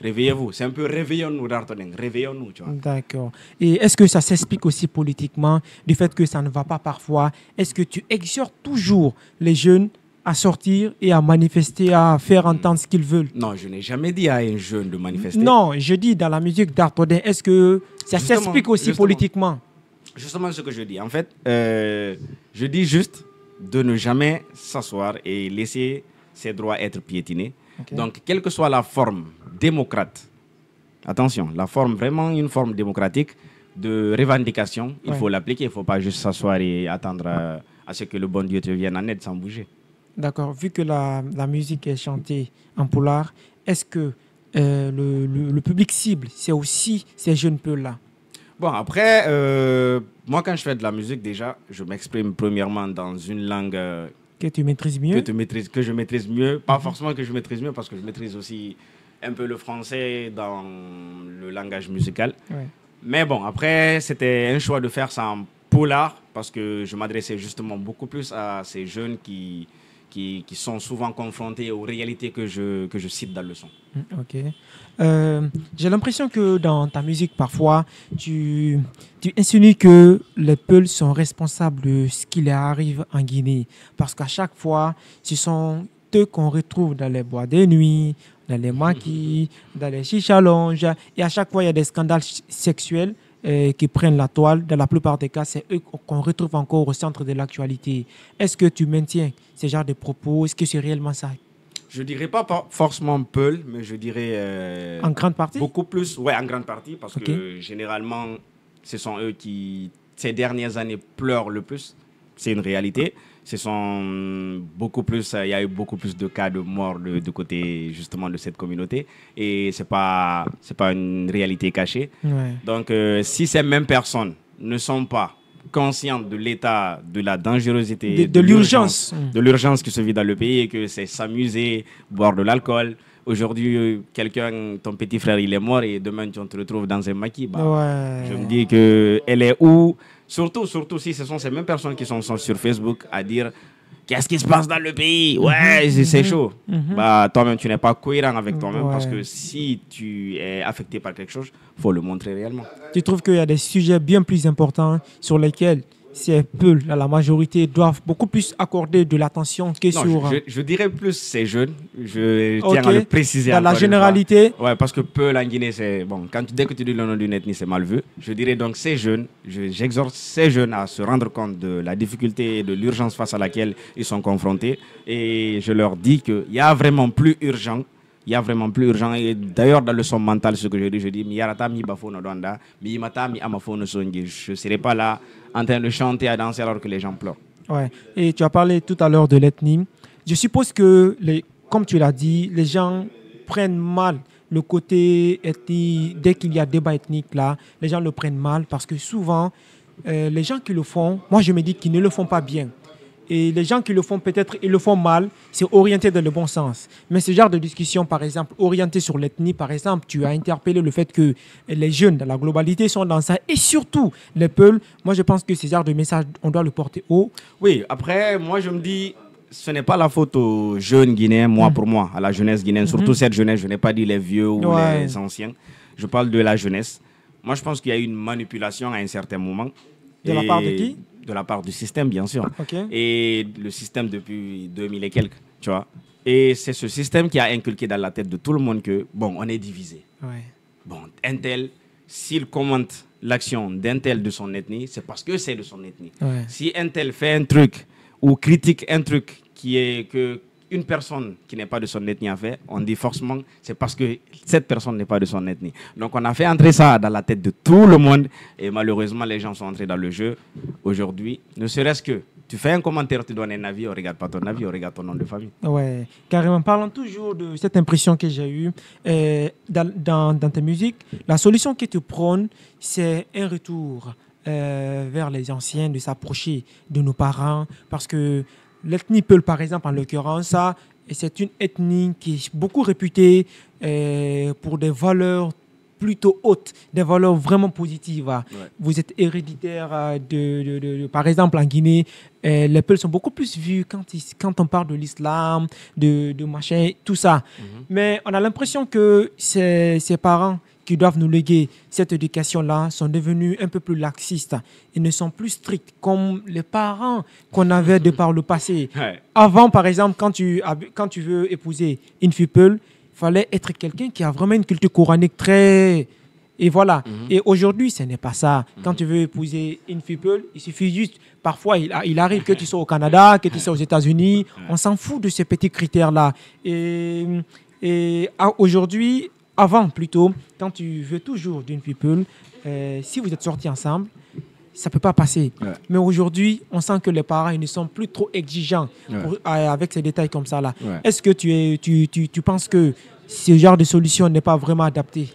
réveillez-vous. C'est un peu réveillons-nous d'Artodeng, réveillons-nous. D'accord. Et est-ce que ça s'explique aussi politiquement, du fait que ça ne va pas parfois? Est-ce que tu exhortes toujours les jeunes à sortir et à manifester, à faire entendre ce qu'ils veulent? Non, je n'ai jamais dit à un jeune de manifester. Non, je dis dans la musique d'Artodeng, est-ce que ça s'explique aussi politiquement? Justement ce que je dis. En fait, je dis juste de ne jamais s'asseoir et laisser ses droits être piétinés. Donc, quelle que soit la forme démocrate, attention, la forme, vraiment une forme démocratique, de revendication, il faut l'appliquer. Il ne faut pas juste s'asseoir et attendre à ce que le bon Dieu te vienne en aide sans bouger. D'accord. Vu que la musique est chantée en pulaar, est-ce que le public cible, c'est aussi ces jeunes Peuls-là? Bon, après, moi, quand je fais de la musique, déjà, je m'exprime premièrement dans une langue que tu maîtrises mieux. Que je maîtrise mieux. Pas forcément que je maîtrise mieux, parce que je maîtrise aussi un peu le français dans le langage musical. Ouais. Mais bon, après, c'était un choix de faire ça en pulaar, parce que je m'adressais justement beaucoup plus à ces jeunes qui sont souvent confrontés aux réalités que je cite dans le son. Ok. J'ai l'impression que dans ta musique, parfois, tu insinues que les Peuls sont responsables de ce qui leur arrive en Guinée. Parce qu'à chaque fois, ce sont eux qu'on retrouve dans les bois de nuit, dans les maquis, dans les chicha-longes. Et à chaque fois, il y a des scandales sexuels qui prennent la toile. Dans la plupart des cas, c'est eux qu'on retrouve encore au centre de l'actualité. Est-ce que tu maintiens ce genre de propos? Est-ce que c'est réellement ça? Je dirais pas forcément Peul, mais je dirais... en grande partie? Beaucoup plus, ouais, en grande partie, parce que généralement, ce sont eux qui, ces dernières années, pleurent le plus. C'est une réalité. Ce sont beaucoup plus, il y a eu beaucoup plus de cas de mort du côté justement de cette communauté, et c'est pas une réalité cachée. Ouais. Donc si ces mêmes personnes ne sont pas conscientes de l'état, de la dangerosité, de l'urgence qui se vit dans le pays, et que c'est s'amuser, boire de l'alcool. Aujourd'hui, ton petit frère, il est mort, et demain, tu te retrouves dans un maquis. Je me dis qu'elle est où? Surtout si ce sont ces mêmes personnes qui sont sur Facebook à dire qu'est-ce qui se passe dans le pays? Ouais, c'est chaud. Toi-même, tu n'es pas cohérent avec toi-même, parce que si tu es affecté par quelque chose, il faut le montrer réellement. Tu trouves qu'il y a des sujets bien plus importants sur lesquels ces Peuls, la majorité, doivent beaucoup plus accorder de l'attention que sur... Je dirais plus ces jeunes. Je tiens à le préciser. Dans la généralité. Ouais, parce que Peul en Guinée, c'est... Bon, dès que tu dis le nom d'une ethnie, c'est mal vu. Je dirais donc ces jeunes, j'exhorte ces jeunes à se rendre compte de la difficulté et de l'urgence face à laquelle ils sont confrontés. Et je leur dis qu'il y a vraiment plus urgent. Il y a vraiment plus urgent. Et d'ailleurs, dans le son mental, ce que je dis, je ne serai pas là en train de chanter, à danser alors que les gens pleurent. Ouais. Et tu as parlé tout à l'heure de l'ethnie. Je suppose que, comme tu l'as dit, les gens prennent mal le côté ethnique. Dès qu'il y a débat ethnique, là, les gens le prennent mal, parce que souvent, les gens qui le font, moi je me dis qu'ils ne le font pas bien. Et les gens qui le font, peut-être, ils le font mal, c'est orienté dans le bon sens. Mais ce genre de discussion, par exemple, orientée sur l'ethnie, par exemple, tu as interpellé le fait que les jeunes, dans la globalité, sont dans ça. Et surtout, les Peuls, moi, je pense que ce genre de message, on doit le porter haut. Oui, après, moi, je me dis, ce n'est pas la faute aux jeunes Guinéens, pour moi, à la jeunesse guinéenne. Surtout cette jeunesse, je n'ai pas dit les vieux ou les anciens. Je parle de la jeunesse. Moi, je pense qu'il y a eu une manipulation à un certain moment. De la part de qui? De la part du système, bien sûr. Okay. Et le système depuis 2000 et quelques, tu vois. Et c'est ce système qui a inculqué dans la tête de tout le monde que, bon, on est divisé. Ouais. Bon, un tel, s'il commente l'action d'un tel de son ethnie, c'est parce que c'est de son ethnie. Ouais. Si un tel fait un truc ou critique un truc qui est que une personne qui n'est pas de son ethnie a fait, on dit forcément c'est parce que cette personne n'est pas de son ethnie. Donc on a fait entrer ça dans la tête de tout le monde, et malheureusement les gens sont entrés dans le jeu. Aujourd'hui, ne serait-ce que tu fais un commentaire, tu donnes un avis, on ne regarde pas ton avis, on regarde ton nom de famille. Ouais, carrément. Parlons toujours de cette impression que j'ai eue dans tes musiques. La solution que tu prônes, c'est un retour vers les anciens, de s'approcher de nos parents, parce que l'ethnie Peul, par exemple, en l'occurrence, c'est une ethnie qui est beaucoup réputée pour des valeurs plutôt hautes, des valeurs vraiment positives. Ouais. Vous êtes héréditaire par exemple, en Guinée, les Peuls sont beaucoup plus vus quand on parle de l'islam, de machin, tout ça. Mais on a l'impression que ces parents qui doivent nous léguer cette éducation-là sont devenus un peu plus laxistes. Ils ne sont plus stricts comme les parents qu'on avait de par le passé. Ouais. Avant, par exemple, quand tu veux épouser une fille Peul, il fallait être quelqu'un qui a vraiment une culture coranique très... Et voilà. Et aujourd'hui, ce n'est pas ça. Quand tu veux épouser une fille Peul, il suffit juste... Parfois, il arrive que tu sois au Canada, que tu sois aux États-Unis. On s'en fout de ces petits critères-là. Et aujourd'hui... Avant, plutôt, quand tu veux toujours d'une fille Peul, si vous êtes sortis ensemble, ça ne peut pas passer. Ouais. Mais aujourd'hui, on sent que les parents ils ne sont plus trop exigeants Ouais. avec ces détails comme ça. Là. Ouais. Est-ce que tu penses que ce genre de solution n'est pas vraiment adapté?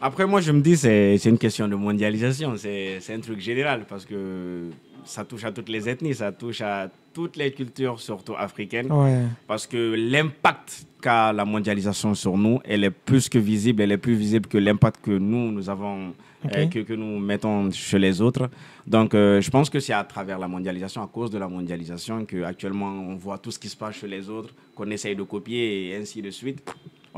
Après, moi, je me dis c'est une question de mondialisation. C'est un truc général parce que ça touche à toutes les ethnies, ça touche à toutes les cultures, surtout africaines. Ouais. Parce que l'impact qu'a la mondialisation sur nous, elle est plus que visible, elle est plus visible que l'impact que nous avons, Ok. que nous mettons chez les autres. Donc, je pense que c'est à travers la mondialisation, à cause de la mondialisation, qu'actuellement, on voit tout ce qui se passe chez les autres, qu'on essaye de copier et ainsi de suite.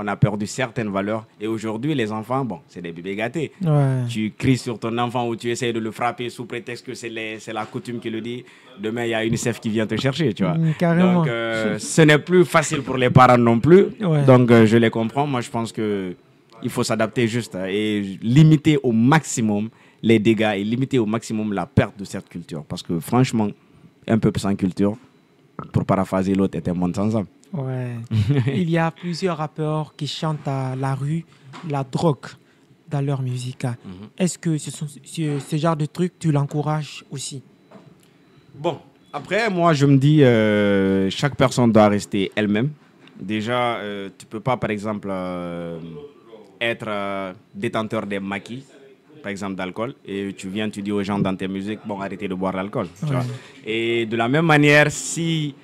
On a perdu certaines valeurs. Et aujourd'hui, les enfants, bon, c'est des bébés gâtés. Ouais. Tu cries sur ton enfant ou tu essayes de le frapper sous prétexte que c'est la coutume qui le dit. Demain, il y a UNICEF qui vient te chercher, tu vois. Carrément. Donc, ce n'est plus facile pour les parents non plus. Ouais. Donc, je les comprends. Moi, je pense qu'il faut s'adapter juste et limiter au maximum les dégâts et limiter au maximum la perte de cette culture. Parce que franchement, un peuple sans culture, pour paraphraser l'autre, est un monde sans âme. Ouais. Il y a plusieurs rappeurs qui chantent à la rue la drogue dans leur musique. Est-ce que ce genre de truc, tu l'encourages aussi? Bon, après, moi, je me dis, chaque personne doit rester elle-même. Déjà, tu peux pas, par exemple, être détenteur des maquis, par exemple, d'alcool, et tu dis aux gens dans tes musiques, bon, arrêtez de boire l'alcool. Tu vois. Et de la même manière, si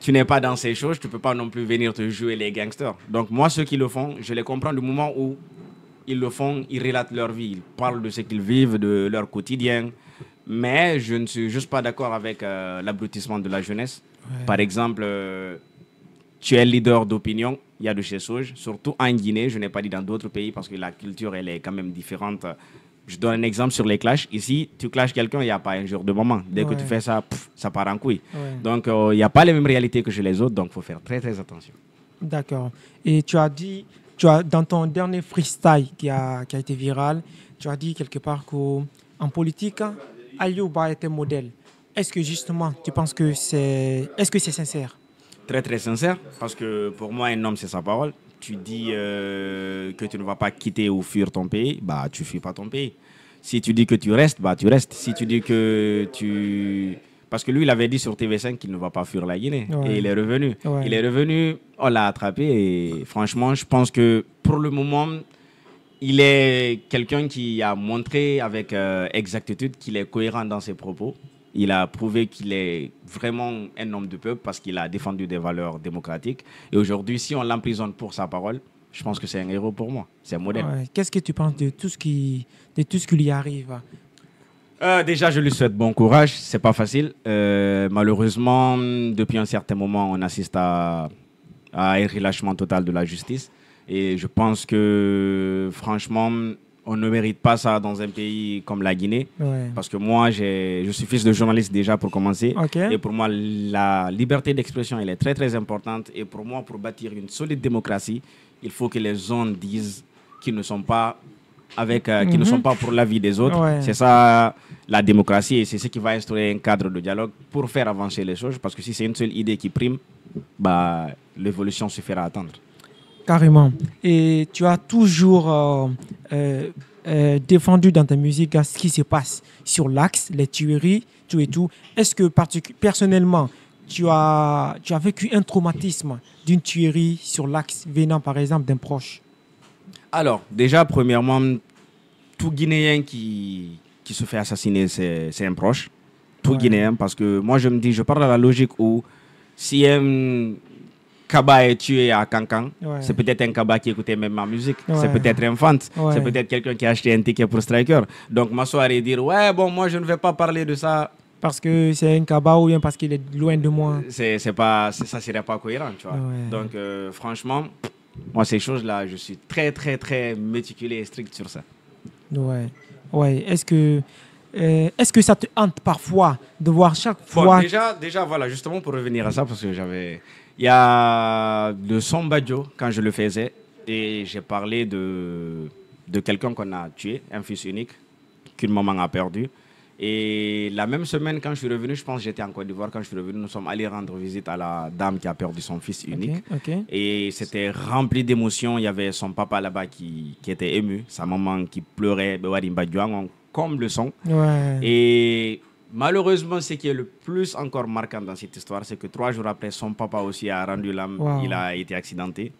tu n'es pas dans ces choses, tu peux pas non plus venir te jouer les gangsters. Donc, moi, ceux qui le font, je les comprends du moment où ils le font, ils relatent leur vie, ils parlent de ce qu'ils vivent, de leur quotidien. Mais je ne suis juste pas d'accord avec l'abrutissement de la jeunesse. Ouais. Par exemple, tu es leader d'opinion, il y a de chez Souj, surtout en Guinée, je n'ai pas dit dans d'autres pays parce que la culture, elle est quand même différente. Je donne un exemple sur les clashs. Ici, tu clashes quelqu'un, il n'y a pas un jour de moment. Dès que tu fais ça, ça part en couille. Ouais. Donc, il n'y a pas les mêmes réalités que chez les autres, donc il faut faire très, très attention. D'accord. Et tu as dit, dans ton dernier freestyle qui a été viral, tu as dit quelque part qu'en politique, Aliouba est un modèle. Est-ce que justement, tu penses que est-ce que c'est sincère? Très, très sincère, parce que pour moi, un homme, c'est sa parole. Tu dis que tu ne vas pas quitter ou fuir ton pays, bah, tu ne fuis pas ton pays. Si tu dis que tu restes, bah, tu restes. Si tu dis que tu... Parce que lui, il avait dit sur TV5 qu'il ne va pas fuir la Guinée. Ouais. Et il est revenu. Ouais. Il est revenu, on l'a attrapé. Et franchement, je pense que pour le moment, il est quelqu'un qui a montré avec exactitude qu'il est cohérent dans ses propos. Il a prouvé qu'il est vraiment un homme de peuple parce qu'il a défendu des valeurs démocratiques. Et aujourd'hui, si on l'emprisonne pour sa parole, je pense que c'est un héros pour moi. C'est un modèle. Ouais. Qu'est-ce que tu penses de tout ce qui lui arrive? Déjà, je lui souhaite bon courage. C'est pas facile. Malheureusement, depuis un certain moment, on assiste à un relâchement total de la justice. Et je pense que, franchement, on ne mérite pas ça dans un pays comme la Guinée. Ouais. Parce que moi, je suis fils de journaliste déjà pour commencer. Ok. Et pour moi, la liberté d'expression, elle est très, très importante. Et pour moi, pour bâtir une solide démocratie, il faut que les gens disent qu'ils ne sont pas qui ne sont pas pour la vie des autres. Ouais. C'est ça la démocratie et c'est ce qui va instaurer un cadre de dialogue pour faire avancer les choses. Parce que si c'est une seule idée qui prime, bah, l'évolution se fera attendre. Carrément. Et tu as toujours défendu dans ta musique ce qui se passe sur l'axe, les tueries, tout et tout. Est-ce que personnellement, tu as vécu un traumatisme d'une tuerie sur l'axe venant par exemple d'un proche? Alors, déjà, premièrement, tout Guinéen qui se fait assassiner, c'est un proche. Tout Guinéen, parce que moi, je me dis, je parle à la logique où si un Kaba est tué à Cancan, c'est peut-être un Kaba qui écoutait même ma musique. C'est peut-être un fan. C'est peut-être quelqu'un qui a acheté un ticket pour Striker. Donc, m'asseoir et dire, ouais, bon, moi, je ne vais pas parler de ça. Parce que c'est un Kaba ou bien parce qu'il est loin de moi. Ça ne serait pas cohérent, tu vois. Donc, franchement, moi, ces choses-là, je suis très, très, très méticulé et strict sur ça. Ouais. Est-ce que ça te hante parfois de voir chaque fois... Déjà, voilà, justement pour revenir à ça, parce que il y a le son Badjo, quand je le faisais, et j'ai parlé de quelqu'un qu'on a tué, un fils unique, qu'une maman a perdu. Et la même semaine, quand je suis revenu, je pense que j'étais en Côte d'Ivoire, quand je suis revenu, nous sommes allés rendre visite à la dame qui a perdu son fils unique. Et c'était rempli d'émotions. Il y avait son papa là-bas qui était ému, sa maman qui pleurait, comme le son. Et malheureusement, ce qui est le plus encore marquant dans cette histoire, c'est que 3 jours après, son papa aussi a rendu l'âme. Il a été accidenté.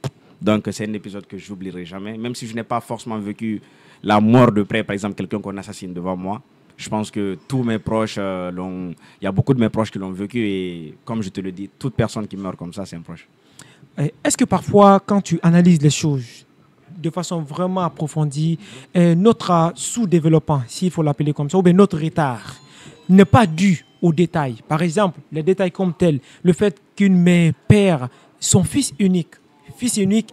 Donc, c'est un épisode que je n'oublierai jamais. Même si je n'ai pas forcément vécu la mort de près, par exemple, quelqu'un qu'on assassine devant moi. Je pense que tous mes proches il y a beaucoup de mes proches qui l'ont vécu et comme je te le dis, toute personne qui meurt comme ça, c'est un proche. Est-ce que parfois, quand tu analyses les choses de façon vraiment approfondie, notre sous-développement, s'il faut l'appeler comme ça, ou bien notre retard, n'est pas dû aux détails? Par exemple, les détails comme tels, le fait qu'une mère perd son fils unique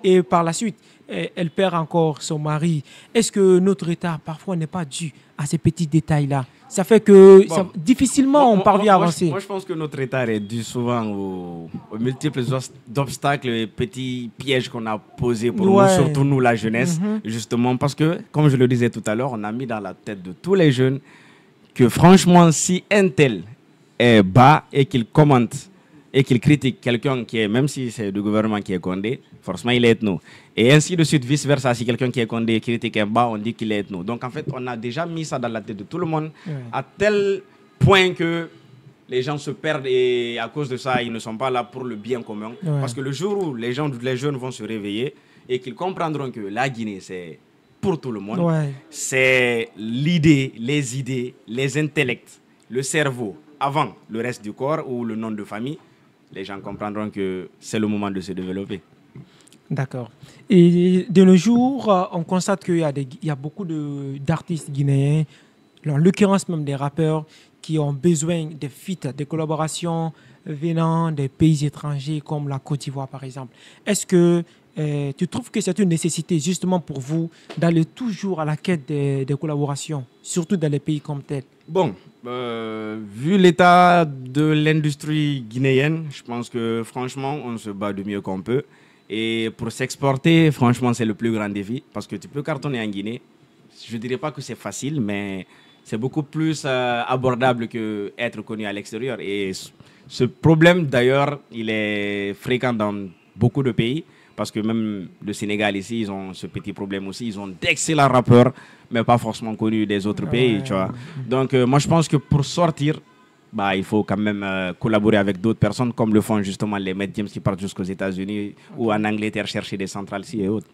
et par la suite, elle perd encore son mari. Est-ce que notre retard parfois n'est pas dû à ces petits détails-là? Ça fait que difficilement on parvient à avancer. Moi, je pense que notre retard est dû souvent aux multiples obstacles et petits pièges qu'on a posés pour nous, surtout nous, la jeunesse. Justement, parce que, comme je le disais tout à l'heure, on a mis dans la tête de tous les jeunes que franchement, si un tel est bas et qu'il commente et qu'il critique quelqu'un qui est, même si c'est du gouvernement qui est Condé, forcément il est ethno. Et ainsi de suite, vice-versa, si quelqu'un qui est Condé critique un bas, on dit qu'il est ethno. Donc en fait, on a déjà mis ça dans la tête de tout le monde à tel point que les gens se perdent et à cause de ça, ils ne sont pas là pour le bien commun. Parce que le jour où les jeunes vont se réveiller et qu'ils comprendront que la Guinée, c'est pour tout le monde, c'est l'idée, les intellects, le cerveau, avant le reste du corps ou le nom de famille, les gens comprendront que c'est le moment de se développer. D'accord. Et de nos jours, on constate qu'il y a beaucoup d'artistes guinéens, en l'occurrence même des rappeurs, qui ont besoin de feats, de collaborations venant des pays étrangers comme la Côte d'Ivoire par exemple. Est-ce que tu trouves que c'est une nécessité justement pour vous d'aller toujours à la quête des collaborations, surtout dans les pays comme tels? Bon, vu l'état de l'industrie guinéenne, je pense que franchement, on se bat du mieux qu'on peut. Et pour s'exporter, franchement, c'est le plus grand défi parce que tu peux cartonner en Guinée. Je ne dirais pas que c'est facile, mais c'est beaucoup plus abordable qu'être connu à l'extérieur. Et ce problème, d'ailleurs, il est fréquent dans beaucoup de pays. Parce que même le Sénégal ici, ils ont ce petit problème aussi. Ils ont d'excellents rappeurs, mais pas forcément connus des autres pays, tu vois. Donc, moi, je pense que pour sortir, il faut quand même collaborer avec d'autres personnes, comme le font justement les médiums qui partent jusqu'aux États-Unis ou en Angleterre chercher des centrales ci et autres.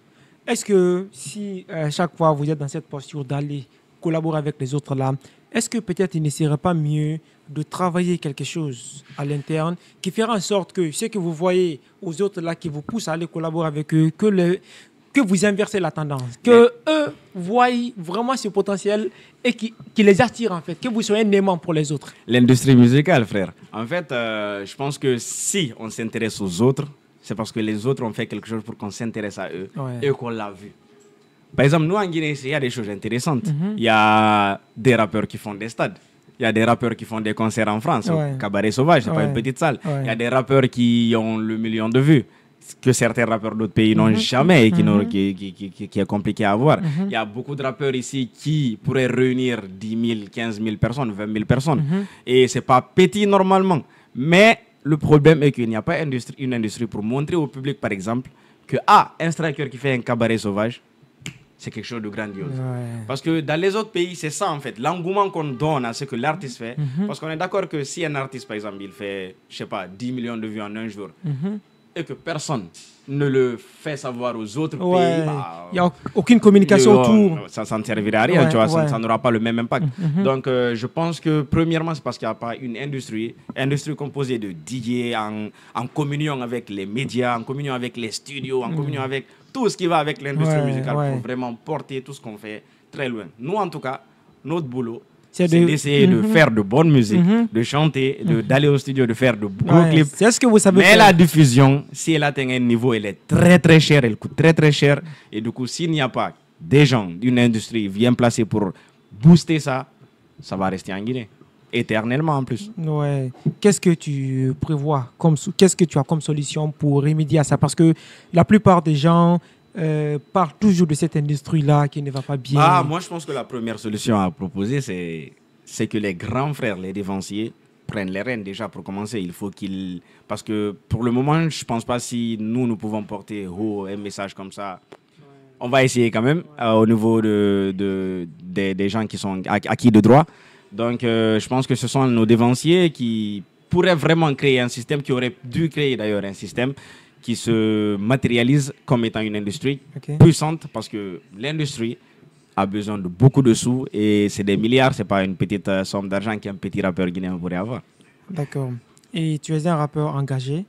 Est-ce que si chaque fois vous êtes dans cette posture d'aller collaborer avec les autres là, est-ce que peut-être il ne serait pas mieux de travailler quelque chose à l'interne qui fera en sorte que ce que vous voyez aux autres là qui vous poussent à aller collaborer avec eux, que vous inversez la tendance, que eux voient vraiment ce potentiel et qui les attire en fait, que vous soyez un aimant pour les autres? L'industrie musicale, frère. En fait, je pense que si on s'intéresse aux autres, c'est parce que les autres ont fait quelque chose pour qu'on s'intéresse à eux et qu'on l'a vu. Par exemple, nous en Guinée, il y a des choses intéressantes. Il y a des rappeurs qui font des stades. Il y a des rappeurs qui font des concerts en France. Cabaret Sauvage, c'est pas une petite salle. Il y a des rappeurs qui ont le million de vues, que certains rappeurs d'autres pays n'ont jamais et qui est compliqué à avoir. Il y a beaucoup de rappeurs ici qui pourraient réunir 10 000, 15 000 personnes, 20 000 personnes. Et ce n'est pas petit normalement. Mais le problème est qu'il n'y a pas une industrie pour montrer au public, par exemple, que un striker qui fait un cabaret sauvage, c'est quelque chose de grandiose. Parce que dans les autres pays, c'est ça en fait, l'engouement qu'on donne à ce que l'artiste fait. Parce qu'on est d'accord que si un artiste, par exemple, il fait, je sais pas, 10 millions de vues en un jour, et que personne ne le fait savoir aux autres pays, il n'y a aucune communication autour. Ça ne servira à rien, tu vois, ça n'aura pas le même impact. Donc, je pense que premièrement, c'est parce qu'il n'y a pas une industrie composée de DJ en communion avec les médias, en communion avec les studios, en communion avec tout ce qui va avec l'industrie musicale pour vraiment porter tout ce qu'on fait très loin. Nous, en tout cas, notre boulot, c'est d'essayer de faire de bonne musique, de chanter, d'aller au studio, de faire de gros clips. C'est ce que vous savez Mais faire. la diffusion, si elle atteint un niveau, elle est très très chère, elle coûte très très cher. Et du coup, s'il n'y a pas des gens d'une industrie bien placés pour booster ça, ça va rester en Guinée. Éternellement en plus. Qu'est-ce que tu prévois, qu'est-ce que tu as comme solution pour remédier à ça? Parce que la plupart des gens parlent toujours de cette industrie-là qui ne va pas bien. Moi, je pense que la première solution à proposer, c'est c'est que les grands frères, les dévanciers, prennent les rênes déjà pour commencer. Il faut qu'ils... Parce que pour le moment, je ne pense pas si nous pouvons porter haut un message comme ça. On va essayer quand même au niveau des gens qui sont acquis de droit. Donc, je pense que ce sont nos dévanciers qui pourraient vraiment créer un système, qui auraient dû créer d'ailleurs un système qui se matérialise comme étant une industrie puissante, parce que l'industrie a besoin de beaucoup de sous et c'est des milliards, c'est pas une petite somme d'argent qu'un petit rappeur guinéen pourrait avoir. D'accord. Et tu es un rappeur engagé,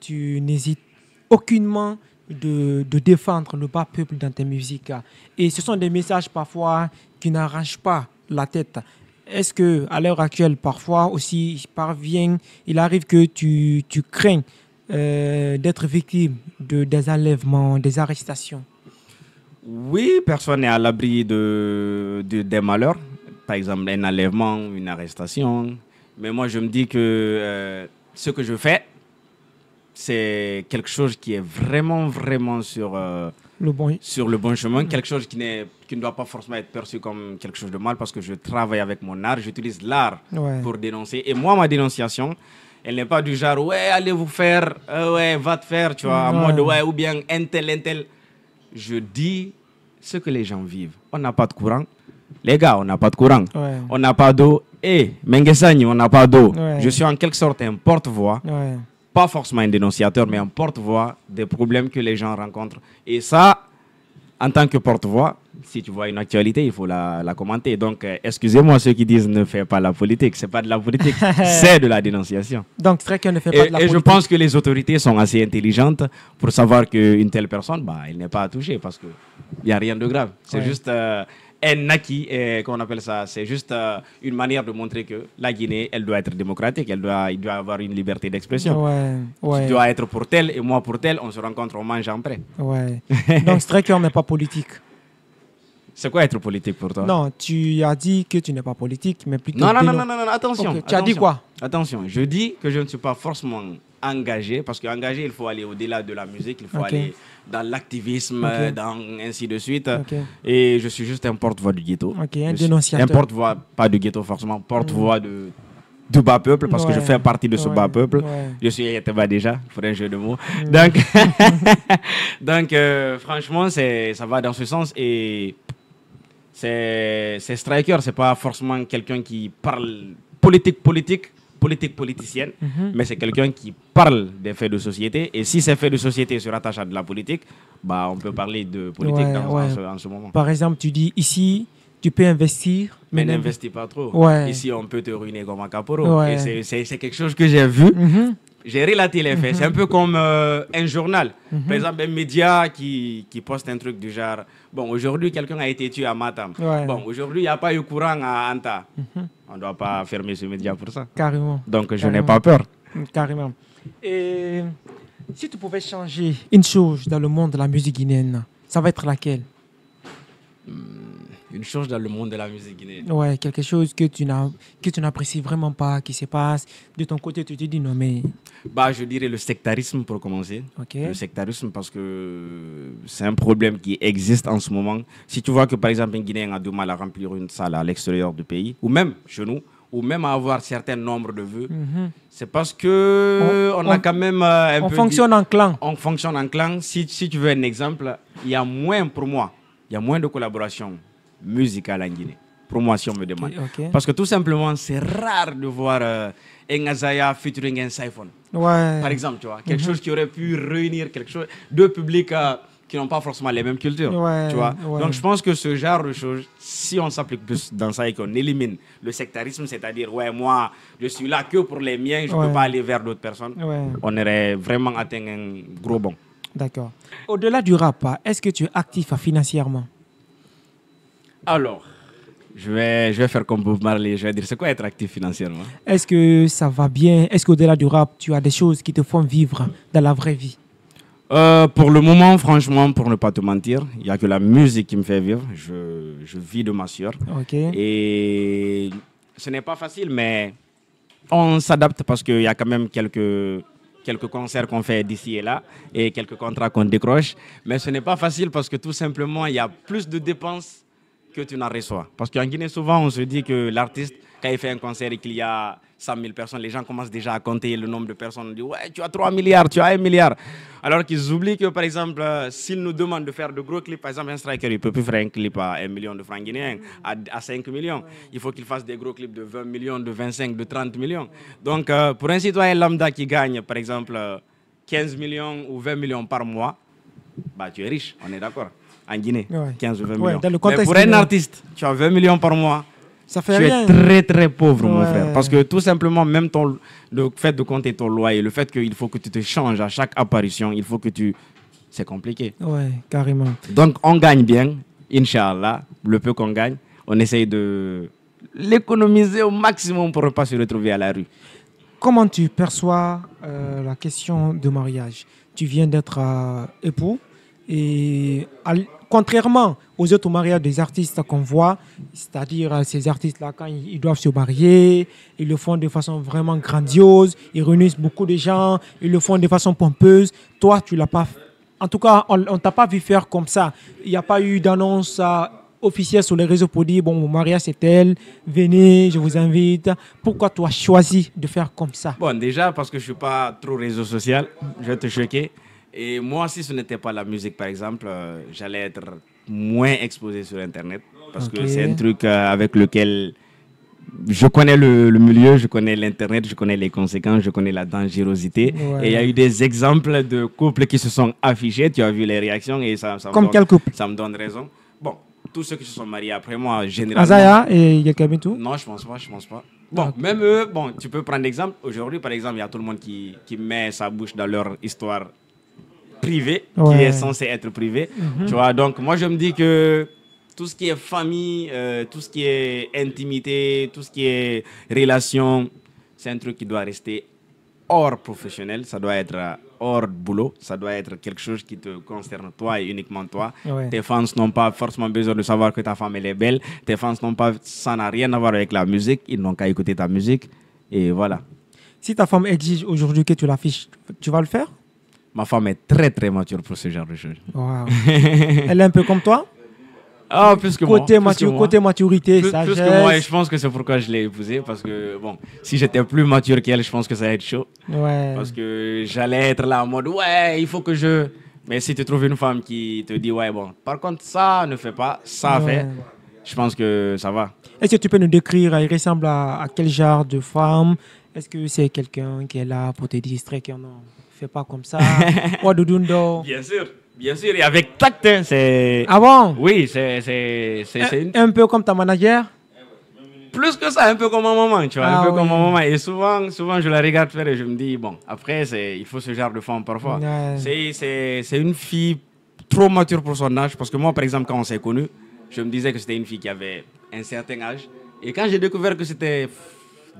tu n'hésites aucunement de défendre le bas peuple dans tes musiques. Et ce sont des messages parfois qui n'arrangent pas la tête. Est-ce que à l'heure actuelle, parfois aussi, il arrive que tu crains d'être victime des enlèvements, des arrestations? Oui, personne n'est à l'abri des malheurs. Par exemple, un enlèvement, une arrestation. Mais moi, je me dis que ce que je fais, c'est quelque chose qui est vraiment, vraiment sur le bon chemin. Quelque chose qui ne doit pas forcément être perçu comme quelque chose de mal, parce que je travaille avec mon art, j'utilise l'art pour dénoncer. Et moi, ma dénonciation, elle n'est pas du genre, ouais, allez vous faire, ouais, va te faire, tu vois, en mode, ouais, ou bien un tel. Je dis ce que les gens vivent. On n'a pas de courant. Les gars, on n'a pas de courant. Ouais. On n'a pas d'eau. Et Mengesani, on n'a pas d'eau. Ouais. Je suis en quelque sorte un porte-voix. Ouais. Pas forcément un dénonciateur, mais un porte-voix des problèmes que les gens rencontrent. Et ça, en tant que porte-voix, si tu vois une actualité, il faut la commenter. Donc, excusez-moi ceux qui disent ne fais pas la politique. C'est pas de la politique, c'est de la dénonciation. Donc, Striker ne fait pas de la politique. Et je pense que les autorités sont assez intelligentes pour savoir qu'une telle personne, elle n'est pas à toucher, parce qu'il n'y a rien de grave. C'est juste un acquis, qu'on appelle ça. C'est juste une manière de montrer que la Guinée, elle doit être démocratique. Il doit avoir une liberté d'expression. Tu dois être pour tel et moi pour tel. On se rencontre, on mange en prêt. Ouais. Donc, Striker n'est pas politique. C'est quoi être politique pour toi? Non, tu as dit que tu n'es pas politique, mais plutôt... Non, attention. Okay. Tu as dit quoi? Attention, je dis que je ne suis pas forcément engagé, parce qu'engagé, il faut aller au-delà de la musique, il faut aller dans l'activisme, dans ainsi de suite. Et je suis juste un porte-voix du ghetto. Un dénonciateur. Un porte-voix, pas du ghetto forcément, porte-voix du bas peuple, parce que je fais partie de ce bas peuple. Je suis Yeteba déjà, pour un jeu de mots. Donc, franchement, ça va dans ce sens. Et c'est Striker, c'est pas forcément quelqu'un qui parle politicienne, mais c'est quelqu'un qui parle des faits de société. Et si ces faits de société se rattachent à de la politique, on peut parler de politique en ce moment. Par exemple, tu dis ici, tu peux investir, mais n'investis pas trop. Ici, on peut te ruiner comme un caporo. Et c'est quelque chose que j'ai vu. J'ai relaté les faits. C'est un peu comme un journal. Par exemple, un média qui poste un truc du genre, aujourd'hui, quelqu'un a été tué à Matam. Aujourd'hui, il n'y a pas eu courant à Anta. On ne doit pas fermer ce média pour ça. Carrément. Donc, je n'ai pas peur. Carrément. Et si tu pouvais changer une chose dans le monde de la musique guinéenne, ça va être laquelle? Une chose dans le monde de la musique guinéenne. Ouais, quelque chose que tu n'apprécies vraiment pas, qui se passe. De ton côté, tu te dis non, mais... Je dirais le sectarisme pour commencer. Okay. Le sectarisme, parce que c'est un problème qui existe en ce moment. Si tu vois que, par exemple, un Guinéen a du mal à remplir une salle à l'extérieur du pays, ou même chez nous, ou même à avoir un certain nombre de vœux, c'est parce que on a quand même un peu... On fonctionne en clan. On fonctionne en clan. Si tu veux un exemple, il y a moins, pour moi, il y a moins de collaboration musicale en Guinée. Pour moi, si on me demande. Parce que tout simplement, c'est rare de voir Ngazaya featuring un Siphon. Par exemple, tu vois, quelque chose qui aurait pu réunir deux publics qui n'ont pas forcément les mêmes cultures. Tu vois. Donc, je pense que ce genre de choses, si on s'applique plus dans ça et qu'on élimine le sectarisme, c'est-à-dire, moi, je suis là que pour les miens, je ne peux pas aller vers d'autres personnes, on aurait vraiment atteint un gros bond. D'accord. Au-delà du rap, est-ce que tu es actif financièrement? Alors, je vais faire comme Bob Marley, je vais dire, c'est quoi être actif financièrement? Est-ce que ça va bien? Est-ce qu'au-delà du rap, tu as des choses qui te font vivre dans la vraie vie? Pour le moment, franchement, pour ne pas te mentir, il n'y a que la musique qui me fait vivre. Je vis de ma sueur. Et ce n'est pas facile, mais on s'adapte parce qu'il y a quand même quelques concerts qu'on fait d'ici et là et quelques contrats qu'on décroche. Mais ce n'est pas facile parce que tout simplement, il y a plus de dépenses que tu n'en reçois. Parce qu'en Guinée, souvent, on se dit que l'artiste, quand il fait un concert et qu'il y a 100 000 personnes, les gens commencent déjà à compter le nombre de personnes. On dit, ouais, tu as 3 milliards, tu as 1 milliard. Alors qu'ils oublient que, par exemple, s'ils nous demandent de faire de gros clips, par exemple, un striker, il ne peut plus faire un clip à 1 million de francs guinéens, à 5 millions. Il faut qu'il fasse des gros clips de 20 millions, de 25, de 30 millions. Donc, pour un citoyen lambda qui gagne, par exemple, 15 millions ou 20 millions par mois, bah, tu es riche, on est d'accord. En Guinée, 15 ou 20 millions. Mais pour un artiste, tu as 20 millions par mois. Ça fait tu rien. es très très pauvre, mon frère. Parce que tout simplement, même le fait de compter ton loyer, le fait qu'il faut que tu te changes à chaque apparition, il faut que tu... C'est compliqué. Ouais, carrément. Donc, on gagne bien, Inch'Allah, le peu qu'on gagne, on essaye de l'économiser au maximum pour ne pas se retrouver à la rue. Comment tu perçois la question de mariage? Tu viens d'être époux et contrairement aux autres mariages des artistes qu'on voit, c'est-à-dire ces artistes-là, quand ils doivent se marier, ils le font de façon vraiment grandiose, ils réunissent beaucoup de gens, ils le font de façon pompeuse. Toi, tu l'as pas fait. En tout cas, on ne t'a pas vu faire comme ça. Il n'y a pas eu d'annonce officielle sur les réseaux pour dire, bon, mon mariage c'est tel, venez, je vous invite. Pourquoi tu as choisi de faire comme ça? Bon, déjà, parce que je ne suis pas trop réseau social, je vais te choquer. Et moi, si ce n'était pas la musique, par exemple, j'allais être moins exposé sur Internet. Parce que c'est un truc avec lequel je connais le milieu, je connais l'Internet, je connais les conséquences, je connais la dangerosité. Ouais. Et il y a eu des exemples de couples qui se sont affichés. Tu as vu les réactions et ça me donne raison. Bon, tous ceux qui se sont mariés après moi, généralement... Azaya et Yakabitou? Non, je pense pas. Bon, même eux, bon, tu peux prendre l'exemple. Aujourd'hui, par exemple, il y a tout le monde qui met sa bouche dans leur histoire privée, qui est censée être privée. Tu vois, donc moi, je me dis que tout ce qui est famille, tout ce qui est intimité, tout ce qui est relation, c'est un truc qui doit rester hors professionnel, ça doit être hors boulot, ça doit être quelque chose qui te concerne toi et uniquement toi. Tes fans n'ont pas forcément besoin de savoir que ta femme elle est belle, tes fans n'ont pas, ça n'a rien à voir avec la musique, ils n'ont qu'à écouter ta musique et voilà. Si ta femme exige aujourd'hui que tu l'affiches, tu vas le faire? Ma femme est très très mature pour ce genre de choses. Wow. Elle est un peu comme toi? Ah, plus que moi. Côté maturité, plus que moi, et je pense que c'est pourquoi je l'ai épousée. Parce que, bon, si j'étais plus mature qu'elle, je pense que ça allait être chaud. Ouais. Parce que j'allais être là en mode, ouais, il faut que je... Mais si tu trouves une femme qui te dit, ouais, bon, par contre, ça ne fait pas, ça fait, je pense que ça va. Est-ce que tu peux nous décrire, il ressemble à quel genre de femme? Est-ce que c'est quelqu'un qui est là pour te distraire, qui non, fais pas comme ça? Bien sûr, et avec tact, c'est... Ah bon? Oui, c'est un peu comme ta manager? Plus que ça, un peu comme ma maman, tu vois, un peu comme ma maman. Et souvent, je la regarde faire et je me dis, bon, après, il faut ce genre de femme parfois. C'est une fille trop mature pour son âge, parce que moi, par exemple, quand on s'est connus, je me disais que c'était une fille qui avait un certain âge. Et quand j'ai découvert que c'était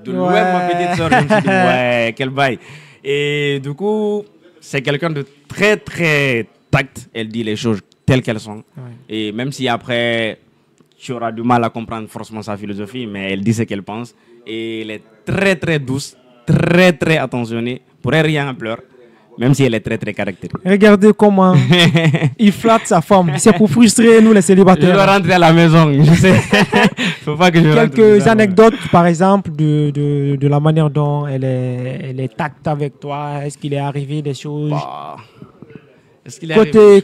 de loin ma petite soeur, je me suis dit, ouais, quel bail. Et du coup, c'est quelqu'un de très, très tact. Elle dit les choses telles qu'elles sont. Et même si après, tu auras du mal à comprendre forcément sa philosophie, mais elle dit ce qu'elle pense. Et elle est très, très douce, très, très attentionnée. Pour elle, rien à pleurer. Même si elle est très, très caractéristique. Regardez comment il flatte sa femme. C'est pour frustrer nous, les célibataires. Je dois rentrer à la maison, je sais. Faut pas que je quelques anecdotes, par exemple, de la manière dont elle est tacte avec toi. Est-ce qu'il est arrivé des choses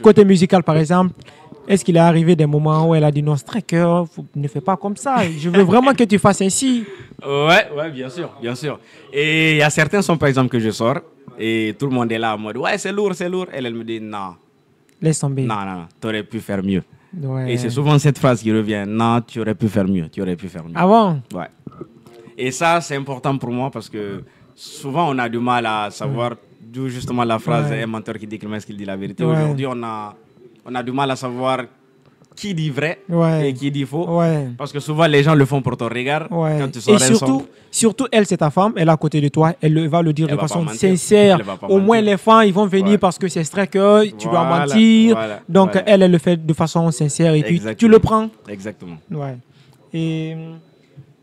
côté musical, par exemple, est-ce qu'il est arrivé des moments où elle a dit non, Striker, ne fais pas comme ça. Je veux vraiment que tu fasses ainsi. Ouais, bien sûr. Et il y a certains sons, par exemple, que je sors. Et tout le monde est là en mode, ouais, c'est lourd. Elle me dit, non. Laisse tomber. Non, t'aurais pu faire mieux. Et c'est souvent cette phrase qui revient, non, tu aurais pu faire mieux. Ah bon? Ouais. Et ça, c'est important pour moi parce que souvent, on a du mal à savoir d'où justement la phrase, un menteur qui dit qu'il dit la vérité. Aujourd'hui, on a du mal à savoir qui dit vrai et qui dit faux. Parce que souvent, les gens le font pour ton regard. Quand tu sors et surtout, elle, c'est ta femme, elle est à côté de toi, elle va le dire de façon sincère. Au moins, les fans, ils vont venir parce que c'est Striker, tu dois mentir. Donc, elle le fait de façon sincère et puis tu le prends. Exactement. Et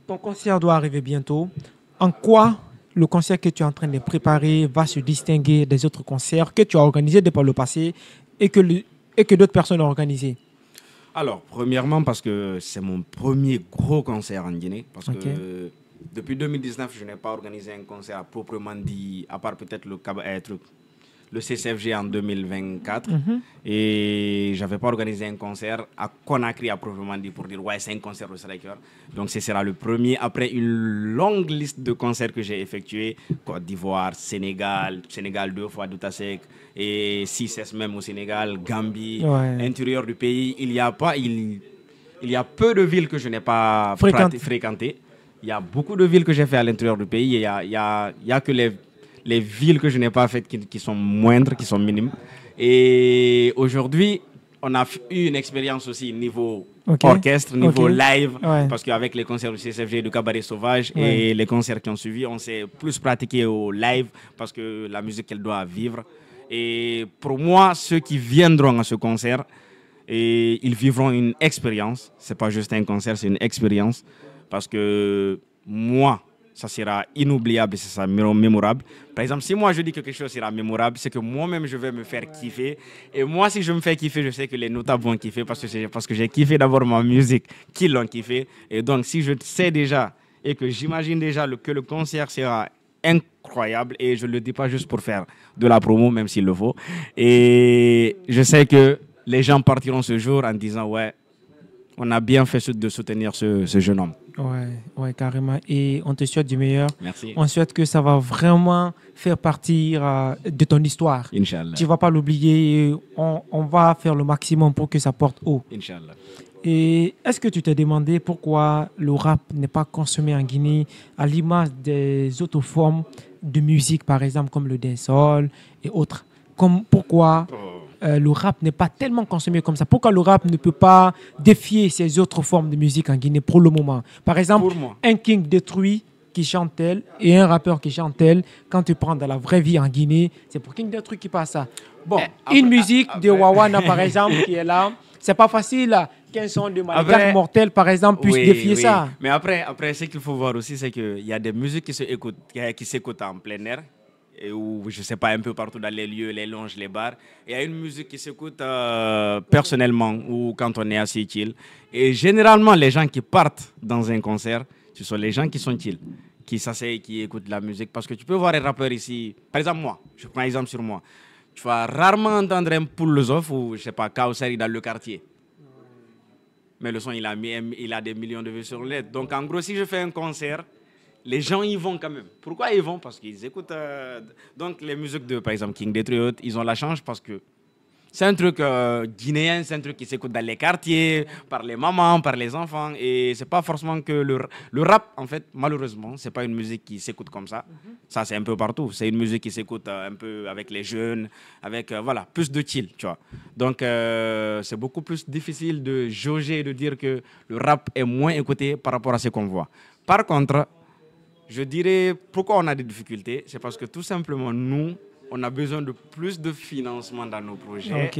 ton concert doit arriver bientôt. En quoi le concert que tu es en train de préparer va se distinguer des autres concerts que tu as organisés depuis le passé et que d'autres personnes ont organisés? Alors, premièrement, parce que c'est mon premier gros concert en Guinée. Parce que depuis 2019, je n'ai pas organisé un concert proprement dit, à part peut-être le CCFG en 2024. Et je n'avais pas organisé un concert à Conakry à proprement dit pour dire ouais, c'est un concert au Striker. Donc ce sera le premier après une longue liste de concerts que j'ai effectués. Côte d'Ivoire, Sénégal 2 fois Doutasek et 6S même au Sénégal, Gambie, intérieur du pays. Il y a peu de villes que je n'ai pas fréquentées. Il y a beaucoup de villes que j'ai fait à l'intérieur du pays. Il y a que les villes que je n'ai pas faites qui sont moindres, qui sont minimes. Et aujourd'hui, on a eu une expérience aussi niveau orchestre, niveau live, parce qu'avec les concerts du CCFG, du Cabaret Sauvage et les concerts qui ont suivi, on s'est plus pratiqué au live parce que la musique, elle doit vivre. Et pour moi, ceux qui viendront à ce concert, ils vivront une expérience. Ce n'est pas juste un concert, c'est une expérience. Parce que moi, ça sera inoubliable et ça sera mémorable. Par exemple, si moi je dis que quelque chose sera mémorable, c'est que moi-même je vais me faire kiffer. Et moi, si je me fais kiffer, je sais que les notables vont kiffer parce que j'ai kiffé d'abord ma musique, qu'ils l'ont kiffé. Et donc, si je sais déjà et que j'imagine déjà que le concert sera incroyable, et je ne le dis pas juste pour faire de la promo, même s'il le faut. Et je sais que les gens partiront ce jour en disant ouais, on a bien fait de soutenir ce jeune homme. Ouais, carrément. Et on te souhaite du meilleur. Merci. On souhaite que ça va vraiment faire partie de ton histoire. Inch'Allah. Tu ne vas pas l'oublier. On va faire le maximum pour que ça porte haut. Inch'Allah. Et est-ce que tu t'es demandé pourquoi le rap n'est pas consommé en Guinée à l'image des autres formes de musique, par exemple, comme le dancehall et autres? Pourquoi le rap n'est pas tellement consommé comme ça? Pourquoi le rap ne peut pas défier ces autres formes de musique en Guinée pour le moment? Par exemple, un King Détruit qui chante tel et un rappeur qui chante tel, quand tu prends dans la vraie vie en Guinée, c'est pour King Détruit qui passe ça. Bon, une musique de Wawana, par exemple, qui est là, c'est pas facile qu'un son de Malika Mortel, par exemple, puisse défier ça. Mais après, ce qu'il faut voir aussi, c'est qu'il y a des musiques qui s'écoutent en plein air, ou je sais pas, un peu partout dans les lieux, les lounges, les bars. Et il y a une musique qui s'écoute personnellement ou quand on est assis chill. Et généralement, les gens qui partent dans un concert, ce sont les gens qui sont chill, qui s'asseyent, qui écoutent la musique. Parce que tu peux voir les rappeurs ici. Par exemple, moi, je prends exemple sur moi. Tu vas rarement entendre un Poulozof ou, je sais pas, Kaosari dans le quartier. Mais le son, il a des millions de vues sur le net. Donc, en gros, si je fais un concert, les gens y vont quand même. Pourquoi ils vont? Parce qu'ils écoutent. Donc, les musiques de, par exemple, King Détruit, ils ont la chance parce que c'est un truc guinéen, c'est un truc qui s'écoute dans les quartiers, par les mamans, par les enfants. Et c'est pas forcément que le rap, en fait, malheureusement, c'est pas une musique qui s'écoute comme ça. Ça, c'est un peu partout. C'est une musique qui s'écoute un peu avec les jeunes, avec, voilà, plus de chill, tu vois. Donc, c'est beaucoup plus difficile de jauger et de dire que le rap est moins écouté par rapport à ce qu'on voit. Par contre, je dirais, pourquoi on a des difficultés? C'est parce que tout simplement, nous, on a besoin de plus de financement dans nos projets.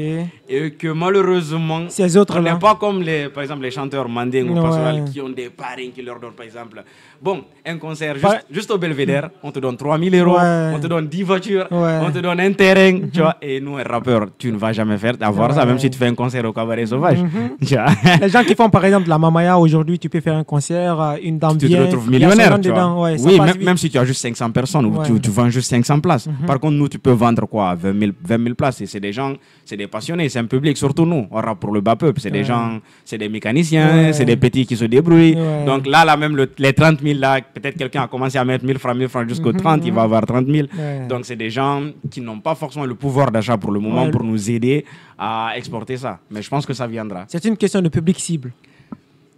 Et que malheureusement, ces autres on n'est pas comme, par exemple, les chanteurs mandingues ou pastorales qui ont des parrains qui leur donnent, par exemple, bon, un concert juste au Belvédère, on te donne 3 000 euros, on te donne 10 voitures, on te donne un terrain, tu vois. Et nous, un rappeur, tu ne vas jamais avoir ça, même si tu fais un concert au Cabaret Sauvage. Les gens qui font, par exemple, la Mamaya, aujourd'hui, tu peux faire un concert, une dame bien. Tu te retrouves millionnaire, tu vois. Oui, même si tu as juste 500 personnes ou tu vends juste 500 places. Par contre, nous, tu peux vendre quoi, 20 000 places. Et c'est des gens, c'est des passionnés, c'est un public, surtout nous. On rappe pour le bas peuple. C'est des gens, c'est des mécaniciens, c'est des petits qui se débrouillent. Donc là, même les 30 000, là, peut-être quelqu'un a commencé à mettre 1000 francs jusqu'au 30, il va avoir 30 000. Donc c'est des gens qui n'ont pas forcément le pouvoir d'achat pour le moment pour nous aider à exporter ça. Mais je pense que ça viendra. C'est une question de public cible.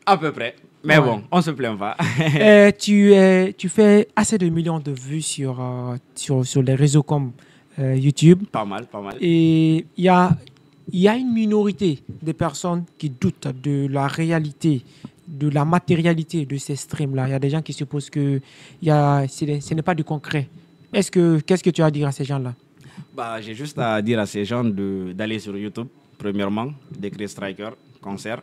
À peu près. Mais bon, on se plaint pas. Tu fais assez de millions de vues sur les réseaux comme YouTube. Pas mal. Et il y a une minorité de personnes qui doutent de la réalité, de la matérialité de ces streams-là. Il y a des gens qui supposent que ce n'est pas du concret. Qu'est-ce que tu as à dire à ces gens-là? J'ai juste à dire à ces gens d'aller sur YouTube, premièrement, d'écrire Striker, concert,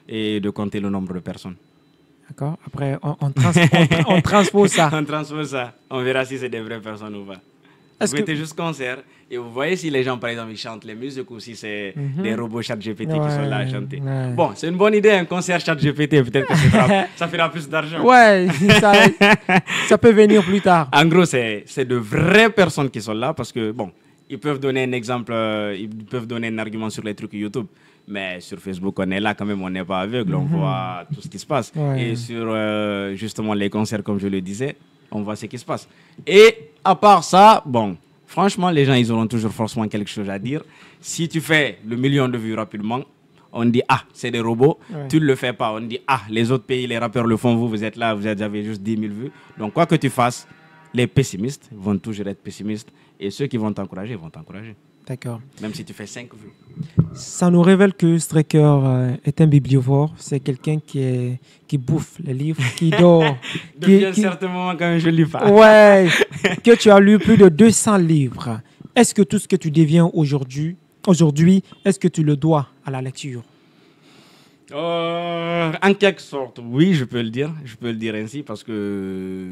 et de compter le nombre de personnes. D'accord. Après, on transpose ça. On transpose ça. On verra si c'est des vraies personnes ou pas. Vous mettez juste concert et vous voyez si les gens, par exemple, ils chantent les musiques ou si c'est des robots ChatGPT qui sont là à chanter. Ouais. Bon, c'est une bonne idée, un concert ChatGPT. Peut-être que ça fera plus d'argent. Ouais, ça peut venir plus tard. En gros, c'est de vraies personnes qui sont là parce que, bon, ils peuvent donner un exemple, ils peuvent donner un argument sur les trucs YouTube. Mais sur Facebook, on est là quand même, on n'est pas aveugle, on voit tout ce qui se passe. Ouais. Et sur justement les concerts, comme je le disais, on voit ce qui se passe. Et à part ça, bon, franchement, les gens, ils auront toujours forcément quelque chose à dire. Si tu fais le million de vues rapidement, on dit, ah, c'est des robots. Ouais. Tu ne le fais pas, on dit, ah, les autres pays, les rappeurs le font, vous êtes là, vous avez juste 10 000 vues. Donc, quoi que tu fasses, les pessimistes vont toujours être pessimistes. Et ceux qui vont t'encourager, vont t'encourager. D'accord. Même si tu fais 5 vues. Ça nous révèle que Striker est un bibliovore. C'est quelqu'un qui bouffe les livres, qui dort. Depuis un certain moment, quand même, je lis pas. Ouais, que tu as lu plus de 200 livres. Est-ce que tout ce que tu deviens aujourd'hui, est-ce que tu le dois à la lecture? En quelque sorte, oui, je peux le dire. Je peux le dire ainsi parce que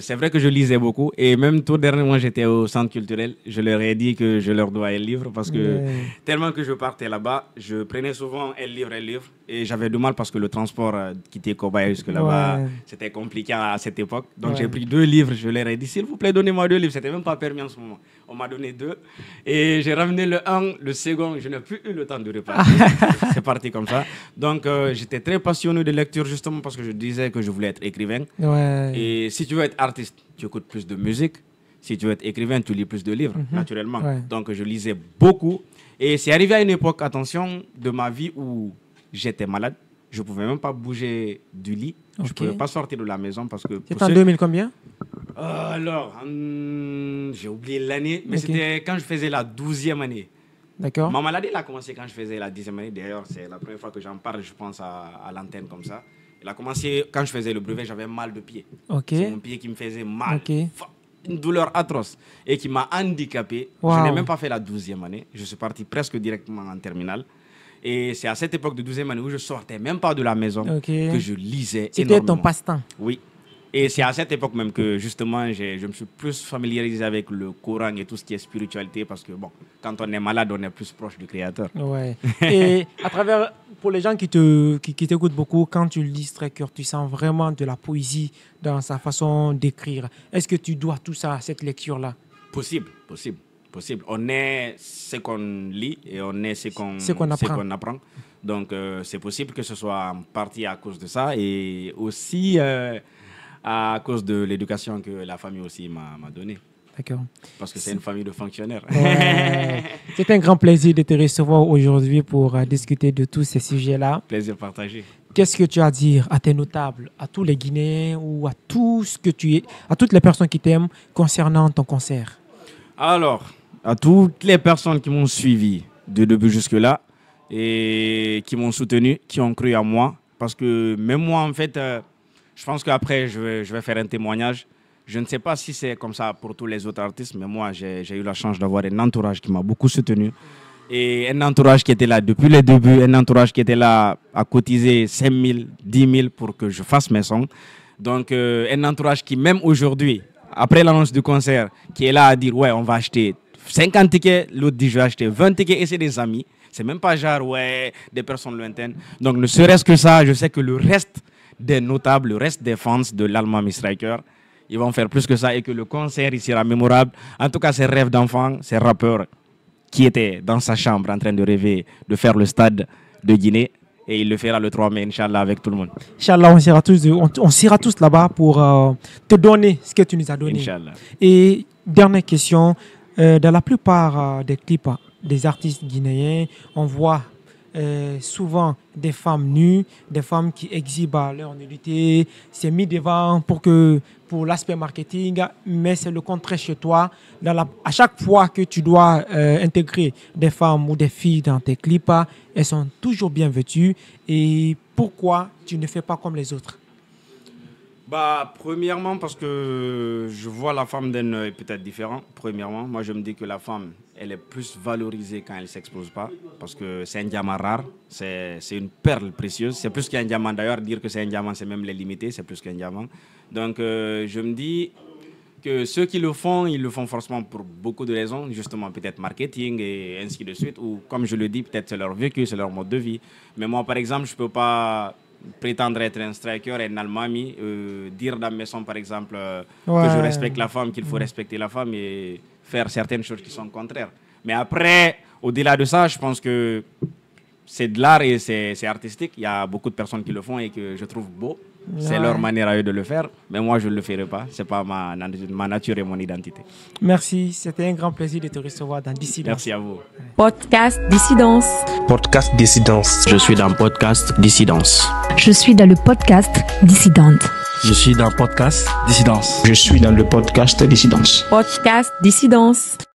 c'est vrai que je lisais beaucoup. Et même tout dernièrement, j'étais au centre culturel. Je leur ai dit que je leur dois un livre parce que tellement que je partais là-bas, je prenais souvent un livre. Et j'avais du mal parce que le transport quitter Kobaye jusque là-bas, c'était compliqué à cette époque. Donc j'ai pris 2 livres. Je leur ai dit, s'il vous plaît, donnez-moi 2 livres. C'était même pas permis en ce moment. On m'a donné 2. Et j'ai ramené le 1, le second. Je n'ai plus eu le temps de repartir. C'est parti comme ça. Donc, j'étais très passionné de lecture justement parce que je disais que je voulais être écrivain. Ouais. Et si tu veux être artiste, tu écoutes plus de musique. Si tu veux être écrivain, tu lis plus de livres, naturellement. Ouais. Donc, je lisais beaucoup. Et c'est arrivé à une époque, attention, de ma vie où j'étais malade. Je ne pouvais même pas bouger du lit. Je ne pouvais pas sortir de la maison parce que... C'est en 2000 combien? J'ai oublié l'année, mais c'était quand je faisais la 12e année. D'accord. Ma maladie, elle a commencé quand je faisais la 10e année. D'ailleurs, c'est la première fois que j'en parle, je pense, à l'antenne comme ça. Elle a commencé quand je faisais le brevet, j'avais mal de pied. C'est mon pied qui me faisait mal. Une douleur atroce et qui m'a handicapé. Wow. Je n'ai même pas fait la 12e année. Je suis parti presque directement en terminale. Et c'est à cette époque de 12e année où je sortais même pas de la maison que je lisais énormément. C'était ton passe-temps. Oui. Et c'est à cette époque même que justement je me suis plus familiarisé avec le Coran et tout ce qui est spiritualité parce que bon, quand on est malade, on est plus proche du Créateur. Ouais. Et à travers, pour les gens qui t'écoutent beaucoup, quand tu lis Striker, tu sens vraiment de la poésie dans sa façon d'écrire. Est-ce que tu dois tout ça à cette lecture-là? Possible. On est ce qu'on lit et on est ce qu'on apprend. Donc c'est possible que ce soit en partie à cause de ça et aussi à cause de l'éducation que la famille aussi m'a donnée. D'accord. Parce que c'est une famille de fonctionnaires. Ouais. C'est un grand plaisir de te recevoir aujourd'hui pour discuter de tous ces sujets-là. Plaisir partagé. Qu'est-ce que tu as à dire à tes notables, à tous les Guinéens ou à à toutes les personnes qui t'aiment concernant ton concert? Alors, à toutes les personnes qui m'ont suivi de début jusque-là et qui m'ont soutenu, qui ont cru à moi, parce que même moi, en fait, je pense qu'après, je vais faire un témoignage. Je ne sais pas si c'est comme ça pour tous les autres artistes, mais moi, j'ai eu la chance d'avoir un entourage qui m'a beaucoup soutenu. Et un entourage qui était là depuis le début, un entourage qui était là à cotiser 5 000, 10 000 pour que je fasse mes sons. Donc, un entourage qui, même aujourd'hui, après l'annonce du concert, qui est là à dire, ouais, on va acheter 50 tickets, l'autre dit, je vais acheter 20 tickets, et c'est des amis. C'est même pas genre, ouais, des personnes lointaines. Donc, ne serait-ce que ça, je sais que le reste des notables, le reste des fans de l'Alma Striker, ils vont faire plus que ça et que le concert il sera mémorable. En tout cas, ces rêves d'enfants, ces rappeurs qui étaient dans sa chambre en train de rêver de faire le stade de Guinée, et il le fera le 3 mai, Inch'Allah, avec tout le monde. Inch'Allah, on sera tous là-bas pour te donner ce que tu nous as donné. Inch'Allah. Et dernière question, dans la plupart des clips des artistes guinéens, on voit souvent des femmes nues, des femmes qui exhibent leur nudité, c'est mis devant pour l'aspect marketing, mais c'est le contraire chez toi. À chaque fois que tu dois intégrer des femmes ou des filles dans tes clips, elles sont toujours bien vêtues. Et pourquoi tu ne fais pas comme les autres? Premièrement, parce que je vois la femme d'un œil peut-être différent. Premièrement, moi je me dis que la femme, elle est plus valorisée quand elle ne s'expose pas, parce que c'est un diamant rare, c'est une perle précieuse. C'est plus qu'un diamant d'ailleurs, dire que c'est un diamant, c'est même les limiter, c'est plus qu'un diamant. Donc je me dis, que ceux qui le font, ils le font forcément pour beaucoup de raisons, justement peut-être marketing et ainsi de suite, ou comme je le dis, peut-être c'est leur vécu, c'est leur mode de vie. Mais moi, par exemple, je ne peux pas prétendre être un striker et un almami, dire dans mes sons, par exemple, que je respecte la femme, qu'il faut respecter la femme et faire certaines choses qui sont contraires. Mais après, au-delà de ça, je pense que c'est de l'art et c'est artistique. Il y a beaucoup de personnes qui le font et que je trouve beau. C'est leur manière à eux de le faire. Mais moi, je ne le ferai pas. Ce n'est pas ma nature et mon identité. Merci. C'était un grand plaisir de te recevoir dans Dissidence. Merci à vous. Podcast Dissidence. Podcast Dissidence. Je suis dans Podcast Dissidence. Je suis dans le podcast Dissidente. Je suis dans Podcast Dissidence. Je suis dans le podcast Dissidence. Podcast Dissidence.